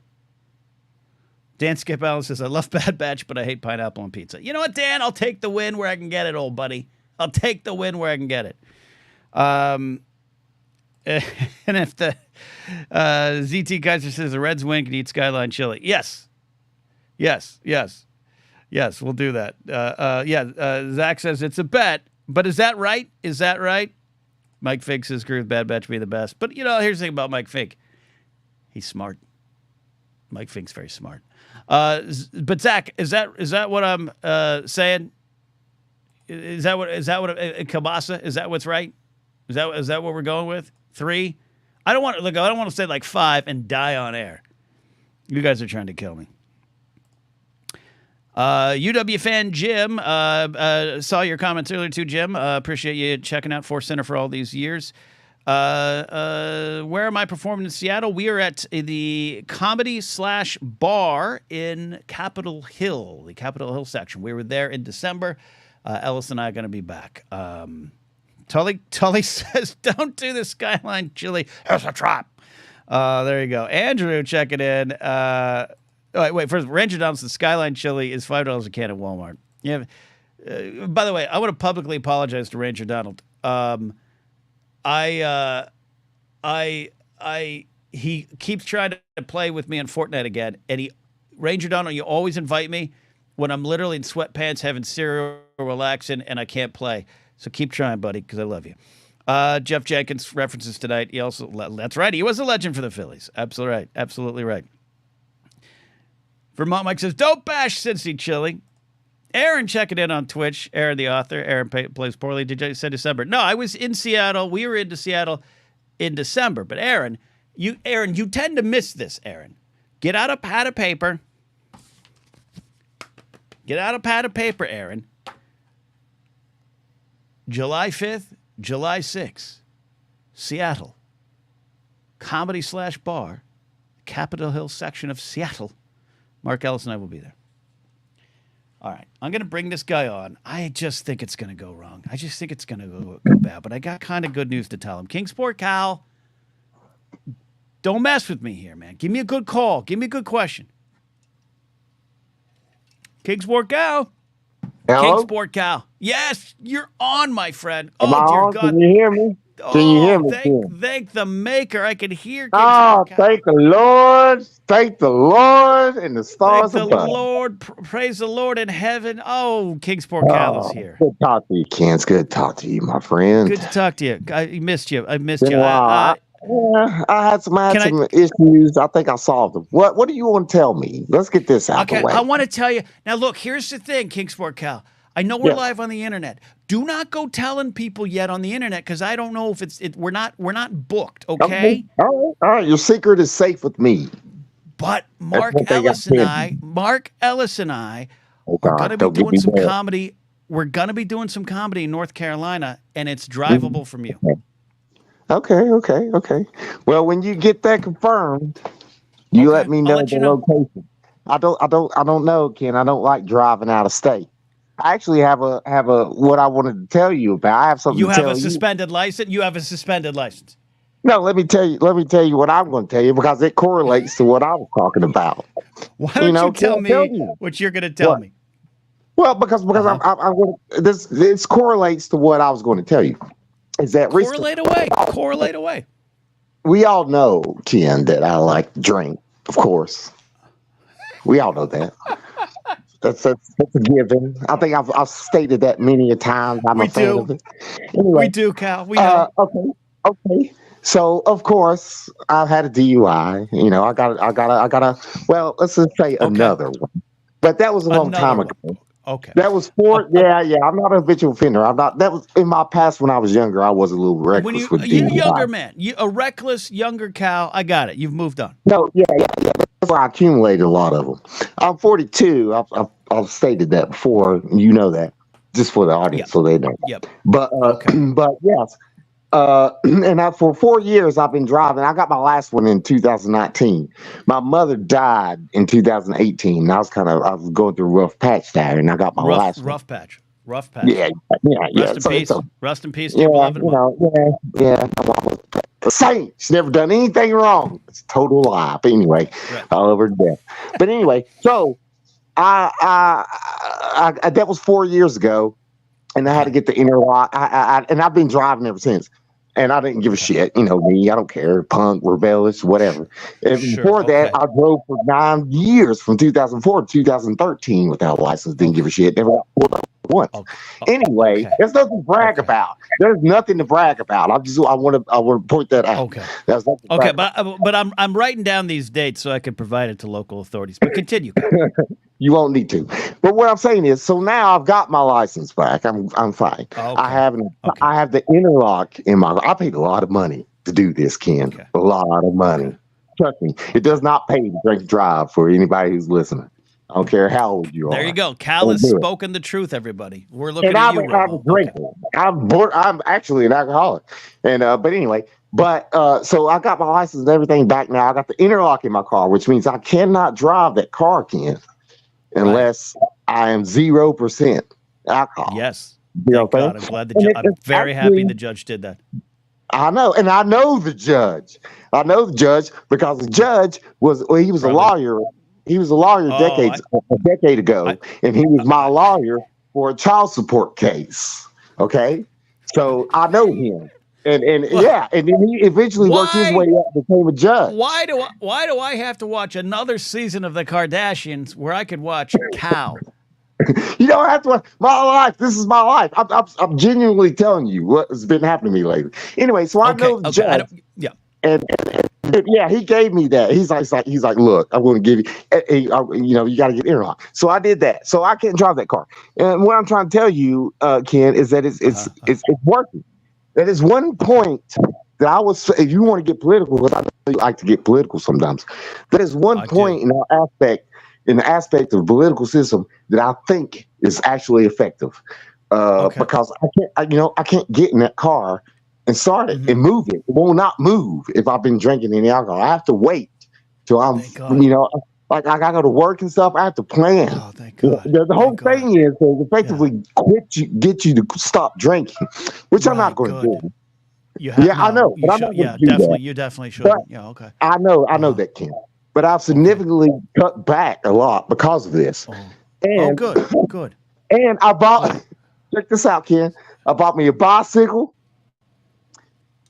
Dan Skip Allen says, I love Bad Batch, but I hate pineapple on pizza. You know what, Dan? I'll take the win where I can get it, old buddy. I'll take the win where I can get it. And if the ZT Kaiser says the Reds win, can eat Skyline chili. Yes, we'll do that. Zach says it's a bet, but is that right? Mike Fink says, agree with Bad Batch being the best. But, here's the thing about Mike Fink. He's smart. Mike Fink's very smart. But Zach, is that what I'm saying? Is that what Kabasa? Is that what's right? Is that what we're going with? 3? I don't want to say like 5 and die on air. You guys are trying to kill me. UW fan Jim, saw your comments earlier too, Jim. Appreciate you checking out Force Center for all these years. Where am I performing in Seattle? We are at the comedy/bar in Capitol Hill, the Capitol Hill section. We were there in December. Ellis and I are going to be back. Tully says, don't do the Skyline chili. It's a trap. There you go. Andrew checking in. Wait. First, Ranger Donaldson Skyline chili is $5 a can at Walmart. Yeah. By the way, I want to publicly apologize to Ranger Donald. He keeps trying to play with me on Fortnite again, and Ranger Donald, you always invite me when I'm literally in sweatpants having cereal, relaxing, and I can't play. So keep trying, buddy, because I love you. Jeff Jenkins references tonight. That's right. He was a legend for the Phillies. Absolutely right. Vermont Mike says, don't bash Cincy chili. Aaron checking in on Twitch. Aaron, the author. Aaron plays poorly. Did you say December? No, I was in Seattle. We were into Seattle in December. But Aaron, you tend to miss this, Aaron. Get out a pad of paper. Aaron. July 5th, July 6th, Seattle. Comedy/bar, Capitol Hill section of Seattle. Mark Ellis and I will be there. All right, I'm going to bring this guy on. I just think it's going to go wrong. I just think it's going to go bad, but I got kind of good news to tell him. Kingsport Cal, don't mess with me here, man. Give me a good call. Give me a good question. Kingsport Cal. Hello? Kingsport Cal. Yes, you're on, my friend. Am I dear on? God. Can you hear me? Can you hear me? Thank the maker. I can hear Kingsport Cal. Thank the Lord. Thank the Lord and the stars above. above. Lord. Praise the Lord in heaven. Oh, Kingsport Cal is here. Good to talk to you, Ken. It's good to talk to you, my friend. Good to talk to you. I missed you. I had some issues. I think I solved them. What do you want to tell me? Let's get this out of the way. I want to tell you. Now, look, here's the thing, Kingsport Cal. I know we're live on the internet. Do not go telling people yet on the internet because I don't know if we're not booked, okay? All right. Your secret is safe with me. But Mark Ellis and I are going to be doing some comedy. We're going to be doing some comedy in North Carolina, and it's drivable from you. Okay. Well, when you get that confirmed, you let me know the location. I don't know, Ken. I don't like driving out of state. I actually have a what I wanted to tell you about. I have something to tell you. You have a suspended license? You have a suspended license. No, let me tell you what I'm going to tell you because it correlates to what I was talking about. Why don't you tell me what you're going to tell me? Well, because I'm going to, this correlates to what I was going to tell you. Is that correlate away. We all know, Ken, that I like to drink, of course. We all know that. That's a given. I think I've stated that many a times. I'm a fan of it. Anyway, we do, Cal. We know. Okay. So of course I've had a DUI. I got. Well, let's just say another one. But that was a long time ago. Okay. That was yeah. I'm not a habitual offender. I'm not. That was in my past when I was younger. I was a little reckless with DUI. You're a younger man. A reckless younger Cal. I got it. You've moved on. No, yeah. That's why I accumulated a lot of them. I'm 42. I've stated that before. You know that, just for the audience, so they know. Yep. But yes, And for 4 years I've been driving. I got my last one in 2019. My mother died in 2018. And I was going through a rough patch there, and I got my last one. Rough patch. Rough patch. Yeah, yeah, yeah. Rest in So peace. it's Rest in peace to your beloved one. yeah. My mom was a saint. She's never done anything wrong. It's a total lie. But anyway, Right. I love her to death. But anyway, so I that was 4 years ago, and I had to get the interlock. And I've been driving ever since. And I didn't give a shit. You know me. I don't care. Punk, rebellious, whatever. And Sure, before that, okay. I drove for 9 years from 2004 to 2013 without a license. Didn't give a shit. Never got pulled up once. Anyway, Okay. there's nothing to brag about. There's nothing to brag about. I want to point that out. Okay. There's nothing to Okay, brag about. but I'm writing down these dates so I can provide it to local authorities. But continue. You won't need to. But what I'm saying is, so now I've got my license back. I'm fine. Okay. I have the interlock in my. I paid a lot of money to do this, Ken. Okay. A lot of money. Trust me, it does not pay to drink and drive for anybody who's listening. I don't care how old you are. There you go. Cal has do it. spoken the truth, everybody. We're looking And at I'm you, a Robo. drinker. I'm actually an alcoholic. And but anyway, so I got my license and everything back now. I got the interlock in my car, which means I cannot drive that car, Ken, unless I am 0% alcohol. Yes. You know Thank what I'm God. saying? I'm glad And I'm very happy the judge did that. I know, and I know the judge. I know the judge because the judge was a lawyer. He was a lawyer a decade ago, and he was my lawyer for a child support case. Okay, so I know him, and yeah, and then he eventually worked his way up and became a judge. Why do I have to watch another season of the Kardashians where I could watch Cal? You don't have to watch my life. This is my life. I'm genuinely telling you what's been happening to me lately. Anyway, so I know the judge. Yeah. And yeah, he gave me that. He's like, look, I'm going to give you, you got to get interlock. So I did that. So I can't drive that car. And what I'm trying to tell you, Ken, is that it's working. That is one point that I was. If you want to get political, because I know you like to get political sometimes. That is one point in the aspect of the political system that I think is actually effective. Because I can't get in that car and start it and move it. It will not move if I've been drinking any alcohol. I have to wait till I'm, like I gotta go to work and stuff. I have to plan. Oh, thank God. The whole thing is to effectively get you to stop drinking, which I'm not going to do. I know. But I'm not gonna do definitely. that. You definitely should. But Yeah, okay. I know that, Ken. But I've significantly cut back a lot because of this. And, good. And I bought, check this out, Ken. I bought me a bicycle.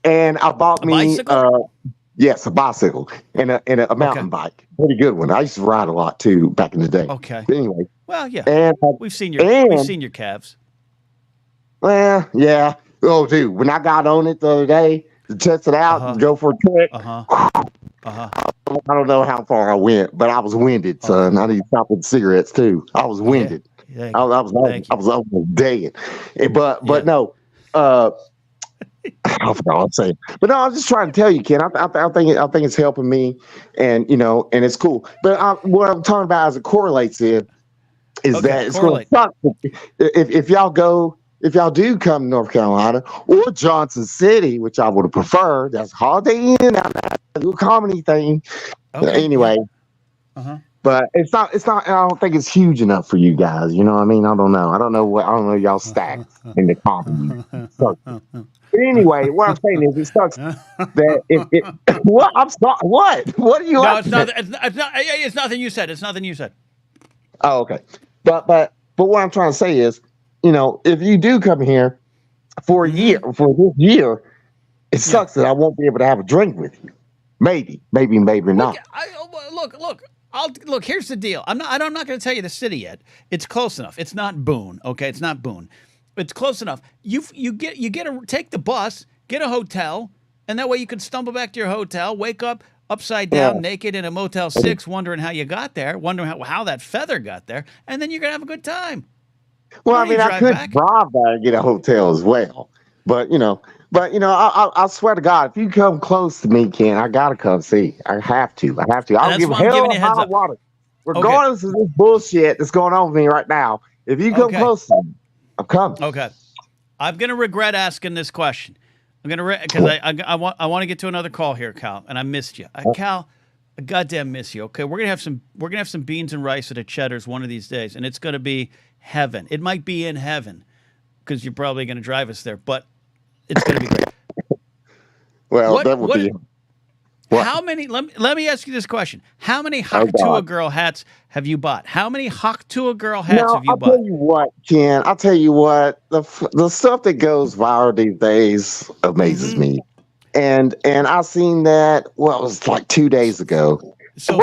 And I bought me a bicycle and a mountain bike. Pretty good one. I used to ride a lot too back in the day. Okay. But anyway. Well, yeah. And we've seen your calves. Well, yeah. Oh, dude, when I got on it the other day to test it out and go for a trek. I don't know how far I went, but I was winded, son. I need to stop with cigarettes too. I was winded. Yeah. I was almost dead. But no. I forgot what I'm saying, but no, I'm just trying to tell you, Ken. I think it's helping me, and and it's cool. But what I'm talking about as it correlates that it's going to suck if y'all do come to North Carolina or Johnson City, which I would have preferred. That's Holiday Inn out there, a little comedy thing. Anyway, but it's not. I don't think it's huge enough for you guys. You know what I mean? I don't know y'all stacked in the comedy. But anyway, what I'm saying is, it sucks that what I'm sorry. What are you? No, it's nothing you said. It's nothing you said. Oh, okay. But what I'm trying to say is, if you do come here for a year, for this year, it sucks that I won't be able to have a drink with you. Maybe not. Look. Here's the deal. I'm not going to tell you the city yet. It's close enough. It's not Boone. Okay, it's not Boone. It's close enough. You get to take the bus, get a hotel, and that way you can stumble back to your hotel, wake up upside down, naked in a Motel 6, wondering how you got there, wondering how that feather got there, and then you're gonna have a good time. Well, I could drive there and get a hotel as well, but I swear to God, if you come close to me, Ken, I gotta come see. I have to. I don't give a hell of high water, regardless of this bullshit that's going on with me right now. If you come close to me, I'm coming. Okay. I'm going to regret asking this question. I'm gonna because I want to get to another call here, Cal, and I missed you. Cal, I goddamn miss you. Okay, we're gonna have some beans and rice at a Cheddar's one of these days, and it's gonna be heaven. It might be in heaven because you're probably gonna drive us there, but it's gonna be great. Well, that would be. What? How many? Let me ask you this question: how many Hawk Tuah girl hats have you bought? How many Hawk Tuah girl hats have you bought? I'll tell you what, Ken. I'll tell you what. The stuff that goes viral these days amazes me, and I seen that. Well, it was like 2 days ago. So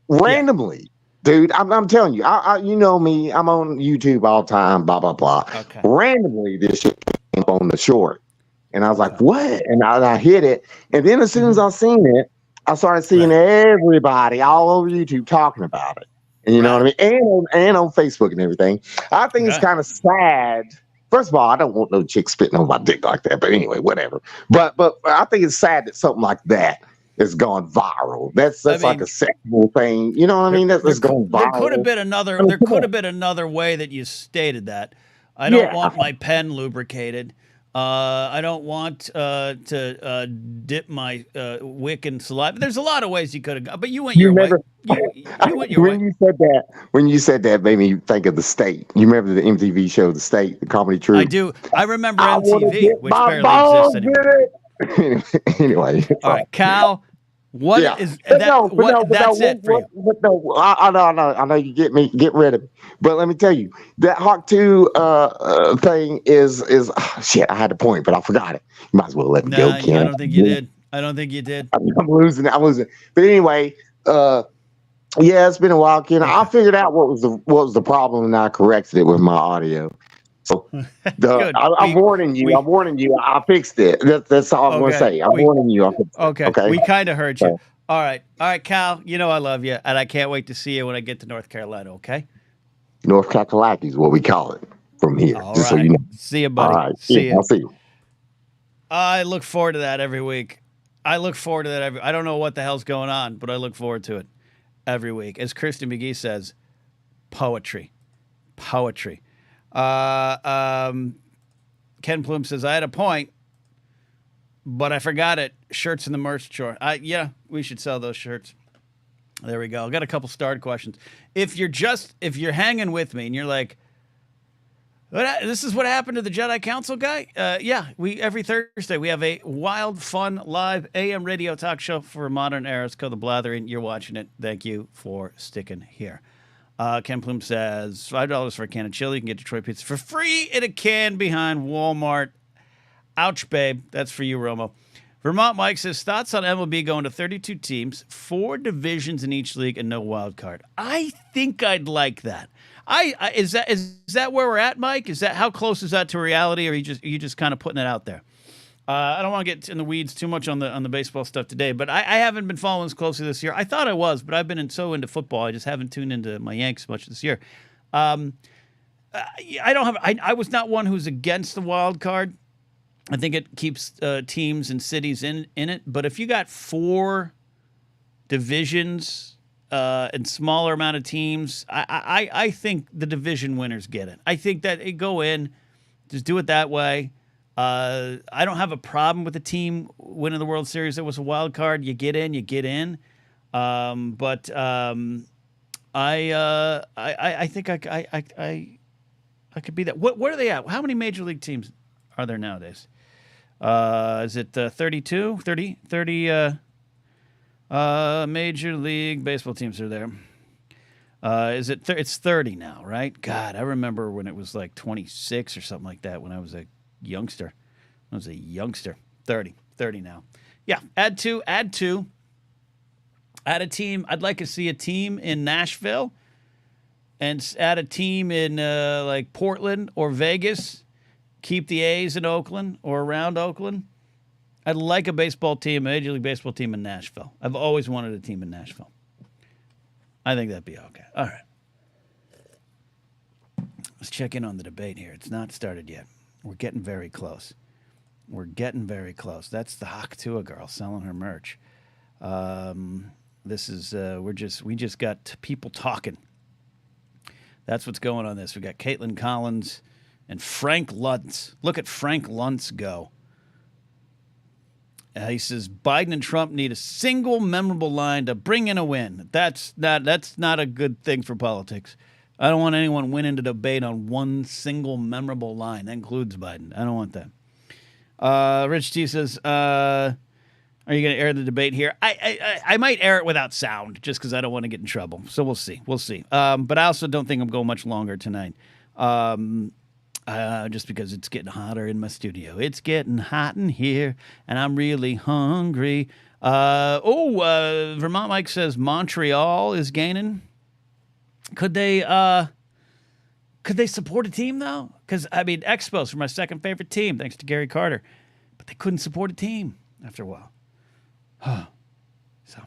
randomly, dude. I'm telling you. I you know me. I'm on YouTube all the time. Blah blah blah. Okay. Randomly, this shit came up on the short. And I was like, what? And I hit it. And then as soon as I seen it, I started seeing everybody all over YouTube talking about it. And you know what I mean? And on Facebook and everything. I think it's kind of sad. First of all, I don't want no chick spitting on my dick like that. But anyway, whatever. But I think it's sad that something like that has gone viral. That's like a sexual thing. You know what I mean? That's going viral. There could have been another way that you stated that. I don't want my pen lubricated. I don't want to dip my wick in saliva. There's a lot of ways you could have gone, but you went your way. You went your way. When you said that, made me think of The State. You remember the MTV show, The State, the comedy troupe? I do. I remember MTV, which barely exists anymore. Anyway. All right, Cal. That's it for you. But no, I know you get rid of me. But let me tell you, that Hawk 2 thing is shit. I had a point, but I forgot it. You might as well let me go, Ken. I don't think you did. I'm losing. But anyway, it's been a while, Ken. I figured out what was the problem, and I corrected it with my audio. So I'm warning you. I fixed it. That's all I'm going to say. I'm warning you. Okay. We kind of heard you. All right, Cal. You know I love you, and I can't wait to see you when I get to North Carolina. Okay. North Kakalaki is what we call it from here. All just right. So you know. See you, buddy. All right. See you. I'll see you. I look forward to that every week. I don't know what the hell's going on, but I look forward to it every week. As Kristen McGee says, poetry. Ken Plume says, I had a point, but I forgot it. Shirts in the merch store. We should sell those shirts. There we go. I got a couple starred questions. If you're hanging with me and you're like, this is what happened to the Jedi Council guy? Every Thursday we have a wild, fun, live AM radio talk show for modern era. It's called The Blathering. You're watching it. Thank you for sticking here. Ken Plume says, $5 for a can of chili. You can get Detroit pizza for free in a can behind Walmart. Ouch, babe. That's for you, Romo. Vermont Mike says, thoughts on MLB going to 32 teams, 4 divisions in each league, and no wild card. I think I'd like that. Is that where we're at, Mike? How close is that to reality, or are you just kind of putting it out there? I don't want to get in the weeds too much on the baseball stuff today, but I haven't been following as closely this year. I thought I was, but I've been so into football, I just haven't tuned into my Yanks much this year. I was not one who's against the wild card. I think it keeps teams and cities in it. But if you got 4 divisions and smaller amount of teams, I think the division winners get it. I think that they go in, just do it that way. I don't have a problem with the team winning the World Series that was a wild card. You get in. But I think I could be that. What are they at? How many major league teams are there nowadays? Is it 32? 30 major league baseball teams are there. It's 30 now, right? God, I remember when it was like 26 or something like that when I was a youngster. 30 now. Yeah, add two. Add a team. I'd like to see a team in Nashville and add a team in like Portland or Vegas. Keep the A's in Oakland or around Oakland. I'd like a baseball team, Major League Baseball team in Nashville. I've always wanted a team in Nashville. I think that'd be okay. All right. Let's check in on the debate here. It's not started yet. We're getting very close. That's the Hawk Tuah girl selling her merch. This is we just got people talking. That's what's going on this. We got Caitlin Collins and Frank Luntz. Look at Frank Luntz go. He says Biden and Trump need a single memorable line to bring in a win. That's not a good thing for politics. I don't want anyone winning the debate on one single memorable line. That includes Biden. I don't want that. Rich T says, are you going to air the debate here? I might air it without sound just because I don't want to get in trouble. So we'll see. But I also don't think I'm going much longer tonight. Just because it's getting hotter in my studio. It's getting hot in here, and I'm really hungry. Vermont Mike says Montreal is gaining. Could they support a team, though? Because, Expos were my second favorite team, thanks to Gary Carter. But they couldn't support a team after a while. So,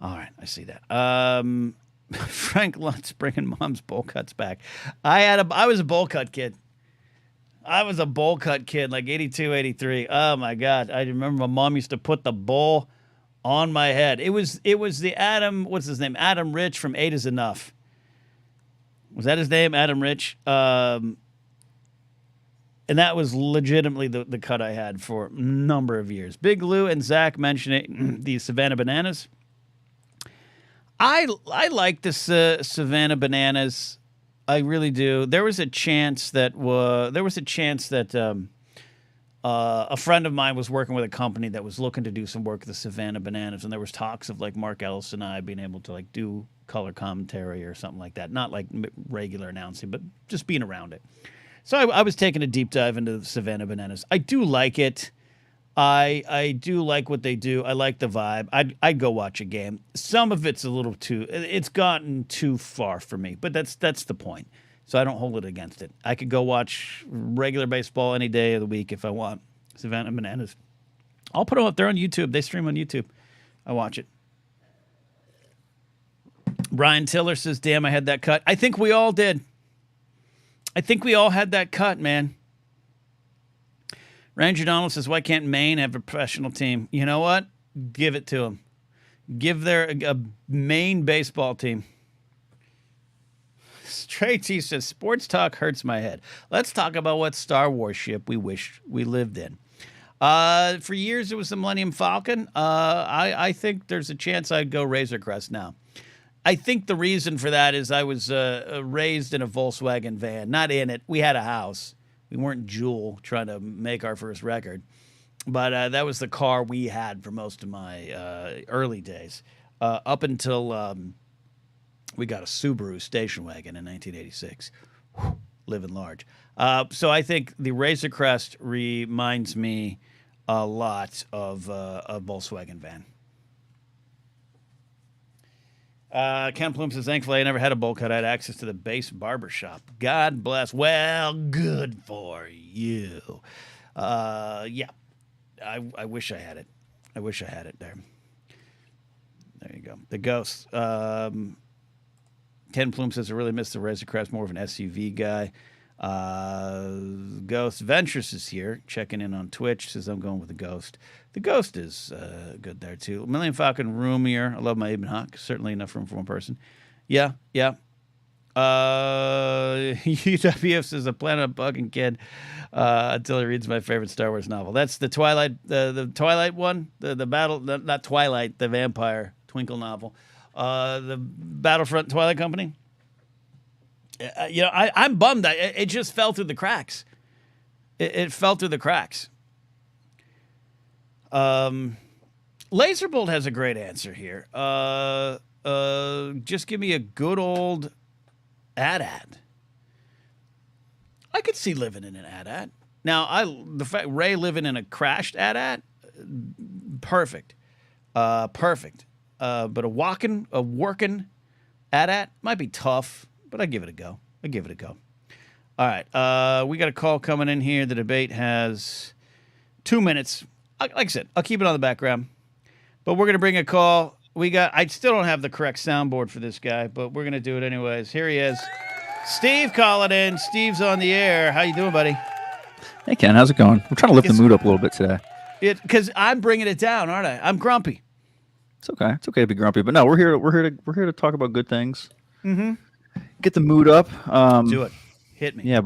all right, I see that. Frank Lutz bringing mom's bowl cuts back. I was a bowl cut kid. I was a bowl cut kid, like 82, 83. Oh my God. I remember my mom used to put the bowl on my head. It was the what's his name? Adam Rich from 8 is Enough. Was that his name? Adam Rich? And that was legitimately the cut I had for a number of years. Big Lou and Zach mentioning the Savannah Bananas. I like the Savannah Bananas. I really do. There was a chance that a friend of mine was working with a company that was looking to do some work with the Savannah Bananas, and there was talks of like Mark Ellis and I being able to like do color commentary or something like that. Not like regular announcing, but just being around it. So I was taking a deep dive into the Savannah Bananas. I do like it. I do like what they do. I like the vibe. I'd go watch a game. Some of it's a little it's gotten too far for me, but that's the point. So I don't hold it against it. I could go watch regular baseball any day of the week if I want. Savannah Bananas. I'll put them up there on YouTube. They stream on YouTube. I watch it. Brian Tiller says, damn, I had that cut. I think we all did. I think we all had that cut, man. Ranger Donald says, why can't Maine have a professional team? You know what? Give it to them. Give a Maine baseball team. Stray T says, sports talk hurts my head. Let's talk about what Star Wars ship we wish we lived in. For years, it was the Millennium Falcon. I think there's a chance I'd go Razor Crest now. I think the reason for that is I was raised in a Volkswagen van. Not in it. We had a house. We weren't Jewel trying to make our first record. But that was the car we had for most of my early days. Up until we got a Subaru station wagon in 1986. Whew, living large. So I think the Razor Crest reminds me a lot of a Volkswagen van. Ken Plume says, thankfully I never had a bowl cut. I had access to the base barber shop. God bless. Well, good for you. Yeah. I wish I had it. I wish I had it there. There you go. The Ghost. Ken Plume says, I really miss the Razor Crest. More of an SUV guy. Ghost Ventures is here, checking in on Twitch. Says, I'm going with the Ghost. The Ghost is good there, too. Millennium Falcon roomier. I love my Eben Hawk. Certainly enough room for one person. Yeah. UWF says, I plan on bugging kid until he reads my favorite Star Wars novel. That's the Twilight, the Twilight one, the battle, not Twilight, the vampire Twinkle novel, the Battlefront Twilight Company. I'm bummed. It just fell through the cracks. It fell through the cracks. Laserbolt has a great answer here. Just give me a good old AT-AT. I could see living in an AT-AT. Now, the fact Ray living in a crashed AT-AT, perfect. Perfect. But a working AT-AT might be tough, but I'd give it a go. All right. We got a call coming in here. The debate has 2 minutes. Like I said, I'll keep it on the background. But we're going to bring a call. I still don't have the correct soundboard for this guy, but we're going to do it anyways. Here he is. Steve calling in. Steve's on the air. How you doing, buddy? Hey, Ken. How's it going? I'm trying to lift the mood up a little bit today. Because I'm bringing it down, aren't I? I'm grumpy. It's okay. It's okay to be grumpy, but no, we're here to talk about good things. Mm-hmm. Get the mood up. Do it. Hit me. Yeah.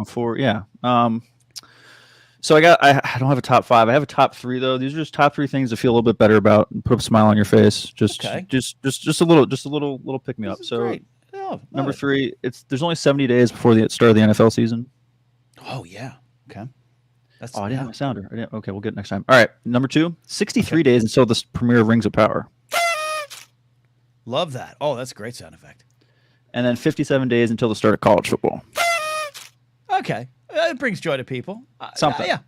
So I don't have a top 5. I have a top 3 though. These are just top 3 things to feel a little bit better about and put a smile on your face. Just a little pick me up. So great. Oh, number 3, there's only 70 days before the start of the NFL season. Oh yeah. Okay. I didn't have a sounder. Okay, we'll get it next time. All right, number 2, 63 days until the premiere of Rings of Power. Love that. Oh, that's a great sound effect. And then 57 days until the start of college football. Okay. It brings joy to people. Something. Yeah.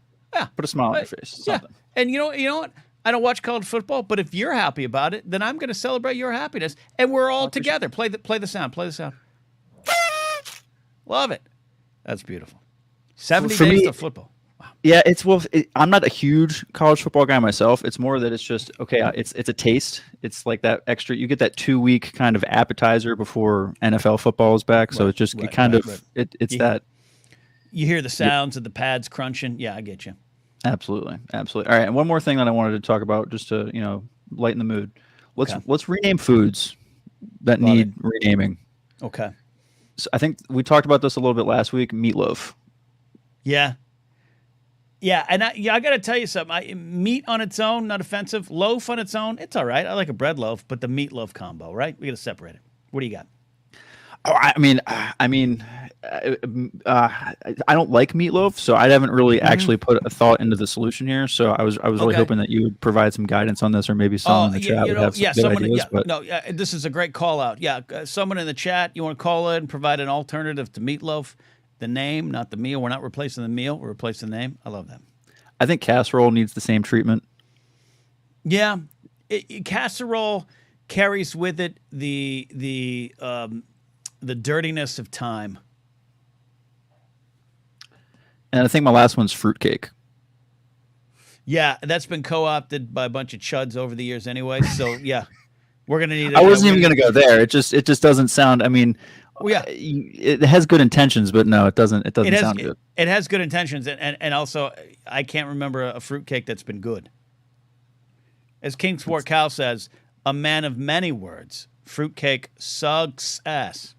Put a smile on your face. Something. Yeah. And you know what? I don't watch college football, but if you're happy about it, then I'm going to celebrate your happiness, and we're all together. Play the sound. Play the sound. Love it. That's beautiful. 70 days to football. Wow. Yeah, I'm not a huge college football guy myself. It's more that it's just it's a taste. It's like that extra. You get that 2-week kind of appetizer before NFL football is back. So it's just it's that. You hear the sounds of the pads crunching. Yeah, I get you. Absolutely. All right, and one more thing that I wanted to talk about, just to lighten the mood. Let's rename foods that need renaming. Okay. So I think we talked about this a little bit last week. Meatloaf. Yeah. Yeah, and I got to tell you something. Meat on its own, not offensive. Loaf on its own, it's all right. I like a bread loaf, but the meatloaf combo, right? We got to separate it. What do you got? Oh, I don't like meatloaf, so I haven't really actually put a thought into the solution here. So I was really hoping that you would provide some guidance on this, or maybe someone in the chat would have some good ideas. This is a great call out. Yeah, someone in the chat, you want to call in and provide an alternative to meatloaf. The name, not the meal. We're not replacing the meal. We're replacing the name. I love that. I think casserole needs the same treatment. Yeah, casserole carries with it the dirtiness of time. And I think my last one's fruitcake. Yeah, that's been co-opted by a bunch of chuds over the years anyway. So yeah, we're gonna need. I wasn't even gonna go there. It just doesn't sound. I mean, it has good intentions, but no, it doesn't. It doesn't sound good. It has good intentions, and also I can't remember a fruitcake that's been good. As King Sport Cal says, a man of many words. Fruitcake sucks ass.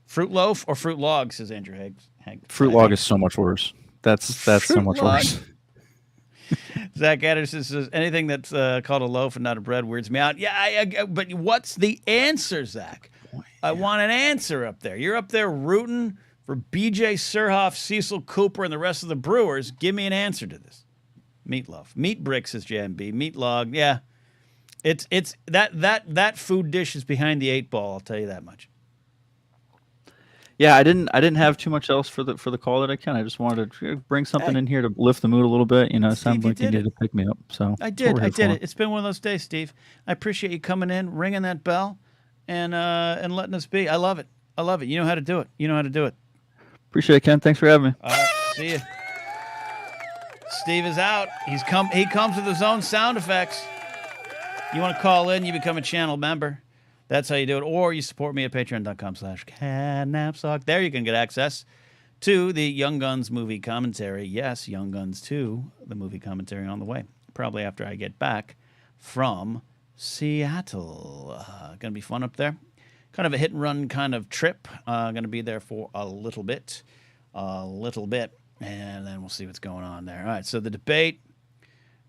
Fruit loaf or fruit log, says Andrew Higgs. Fruit log is so much worse. That's so much worse. Zach Anderson says anything that's called a loaf and not a bread weirds me out. Yeah, but what's the answer, Zach? I want an answer up there. You're up there rooting for B.J. Surhoff, Cecil Cooper, and the rest of the Brewers. Give me an answer to this. Meatloaf. Meat bricks, says JMB. Meat log. Yeah, it's that food dish is behind the 8 ball. I'll tell you that much. Yeah, I didn't have too much else for the call that I can. I just wanted to bring something in here to lift the mood a little bit. It sounds like you needed to pick me up. So I did it. It's been one of those days, Steve. I appreciate you coming in, ringing that bell, and letting us be. I love it. You know how to do it. Appreciate it, Ken. Thanks for having me. All right, see you. Steve is out. He comes with his own sound effects. You want to call in, you become a channel member. That's how you do it. Or you support me at patreon.com/Napzok. There you can get access to the Young Guns movie commentary. Yes, Young Guns 2, the movie commentary on the way. Probably after I get back from Seattle. Going to be fun up there. Kind of a hit-and-run kind of trip. Going to be there for a little bit. And then we'll see what's going on there. All right, so the debate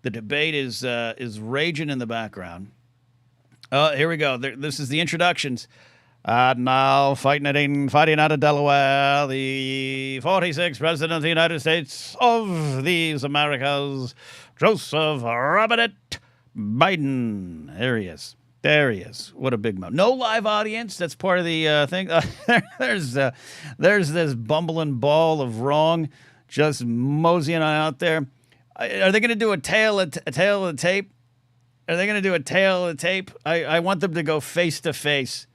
is raging in the background. Here we go. This is the introductions. And now fighting out of Delaware, the 46th President of the United States of these Americas, Joseph Robinette Biden. There he is. What a big mouth. No live audience. That's part of the thing. There's this bumbling ball of wrong just moseying on out there. Are they going to do a tail of the tape? Are they going to do a tail of the tape? I want them to go face to face.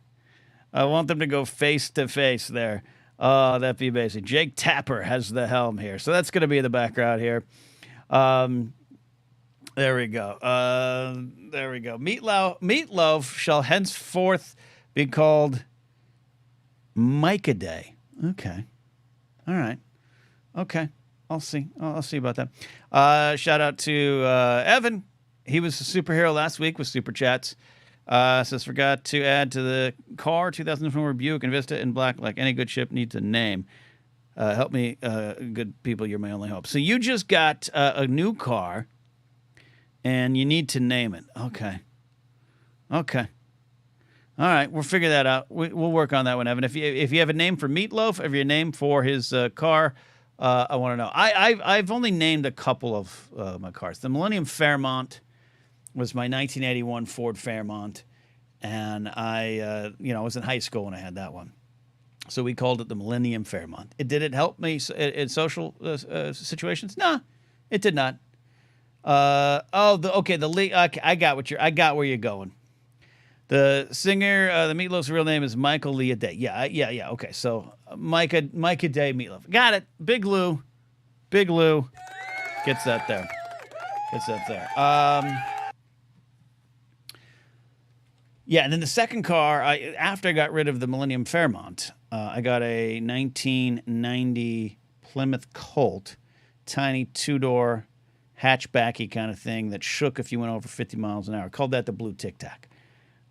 I want them to go face to face there. Oh, that'd be amazing. Jake Tapper has the helm here. So that's going to be in the background here. There we go. Meatloaf shall henceforth be called Micah Day. Okay. All right. Okay. I'll see about that. Shout out to Evan. He was a superhero last week with Super Chats. Says, forgot to add to the car 2004 Buick and Vista in black like any good ship needs a name. Help me, good people. You're my only hope. So you just got a new car, and you need to name it. Okay. All right, we'll figure that out. We'll work on that one, Evan. If you have a name for Meatloaf, if you have a name for his car, I want to know. I've only named a couple of my cars. The Millennium Fairmont was my 1981 Ford Fairmont, and I was in high school when I had that one. So we called it the Millennium Fairmont. Did it help me in social situations? No, it did not. I got where you're going. The singer, the Meatloaf's real name is Michael Leah Day. Yeah. Okay, so Micah Day Meatloaf. Got it. Big Lou gets that there. Yeah, and then the second car, after I got rid of the Millennium Fairmont, I got a 1990 Plymouth Colt, tiny two-door hatchbacky kind of thing that shook if you went over 50 miles an hour. Called that the Blue Tic Tac.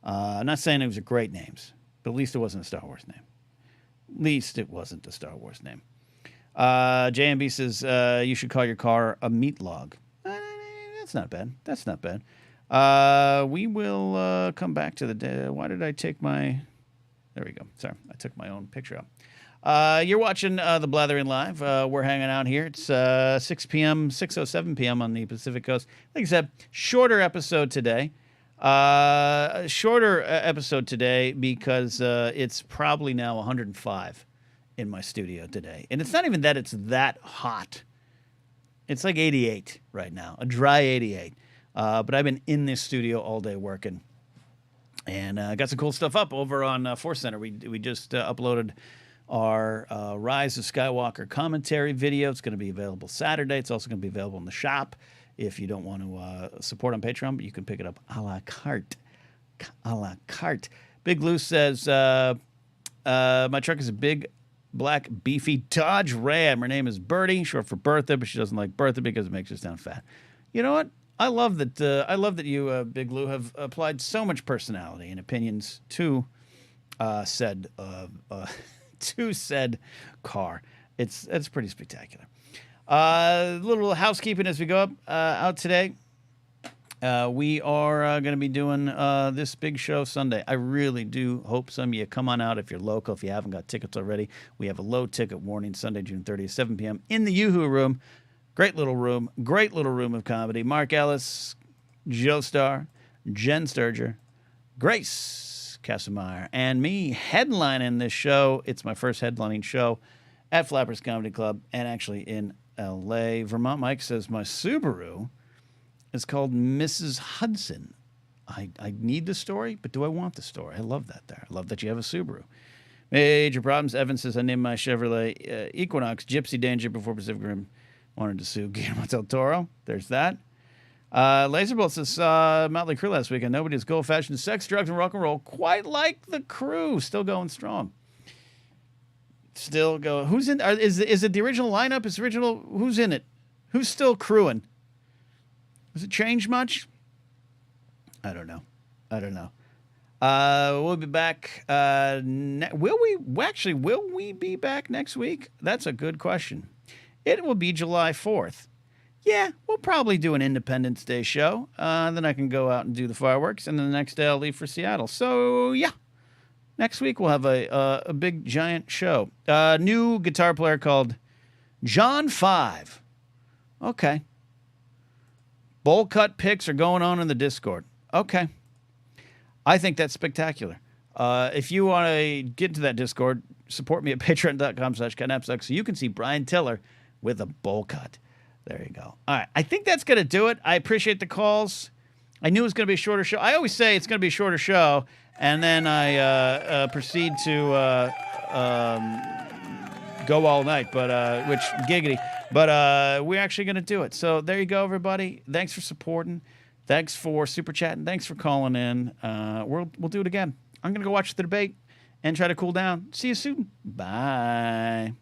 I'm not saying it was a great names, but at least it wasn't a Star Wars name. JMB says you should call your car a meat log. That's not bad. We will come back to the day. Why did I take my... There we go. Sorry, I took my own picture out. You're watching the Blathering Live. We're hanging out here. It's 6 p.m., 6:07 p.m. on the Pacific Coast. Like I said, shorter episode today. Because it's probably now 105 in my studio today. And it's not even that it's that hot. It's like 88 right now, a dry 88. But I've been in this studio all day working. And got some cool stuff up over on Force Center. We just uploaded our Rise of Skywalker commentary video. It's going to be available Saturday. It's also going to be available in the shop. If you don't want to support on Patreon, but you can pick it up a la carte. Big Lou says, my truck is a big, black, beefy Dodge Ram. Her name is Bertie, short for Bertha, but she doesn't like Bertha because it makes her sound fat. You know what? I love that you, Big Lou, have applied so much personality and opinions to said car. It's pretty spectacular. Little housekeeping as we go out today. We are going to be doing this big show Sunday. I really do hope some of you come on out if you're local. If you haven't got tickets already, we have a low ticket warning Sunday, June 30th, 7 p.m. in the Yoo-Hoo Room. Great little room of comedy. Mark Ellis, Joe Starr, Jen Sturger, Grace Casimir, and me headlining this show. It's my first headlining show at Flappers Comedy Club and actually in L.A. Vermont Mike says my Subaru is called Mrs. Hudson. I need the story, but do I want the story? I love that there. I love that you have a Subaru. Major problems. Evan says I named my Chevrolet Equinox Gypsy Danger before Pacific Rim wanted to sue Guillermo del Toro. There's that. Laserbolt says Motley Crue last weekend. Nobody's gold fashion, sex, drugs, and rock and roll quite like the Crew. Still going strong. Still go. Who's in? Is it the original lineup? Is the original? Who's in it? Who's still crewing? Has it changed much? I don't know. We'll be back. Will we be back next week? That's a good question. It will be July 4th. Yeah, we'll probably do an Independence Day show. Then I can go out and do the fireworks, and then the next day I'll leave for Seattle. So yeah. Next week, we'll have a big, giant show. New guitar player called John 5. Okay. Bowl cut pics are going on in the Discord. Okay. I think that's spectacular. If you want to get into that Discord, support me at patreon.com/Napzok so you can see Brian Tiller with a bowl cut. There you go. All right. I think that's going to do it. I appreciate the calls. I knew it was going to be a shorter show. I always say it's going to be a shorter show. And then I proceed to go all night, but which giggity. But we're actually going to do it. So there you go, everybody. Thanks for supporting. Thanks for super chatting. Thanks for calling in. We'll do it again. I'm going to go watch the debate and try to cool down. See you soon. Bye.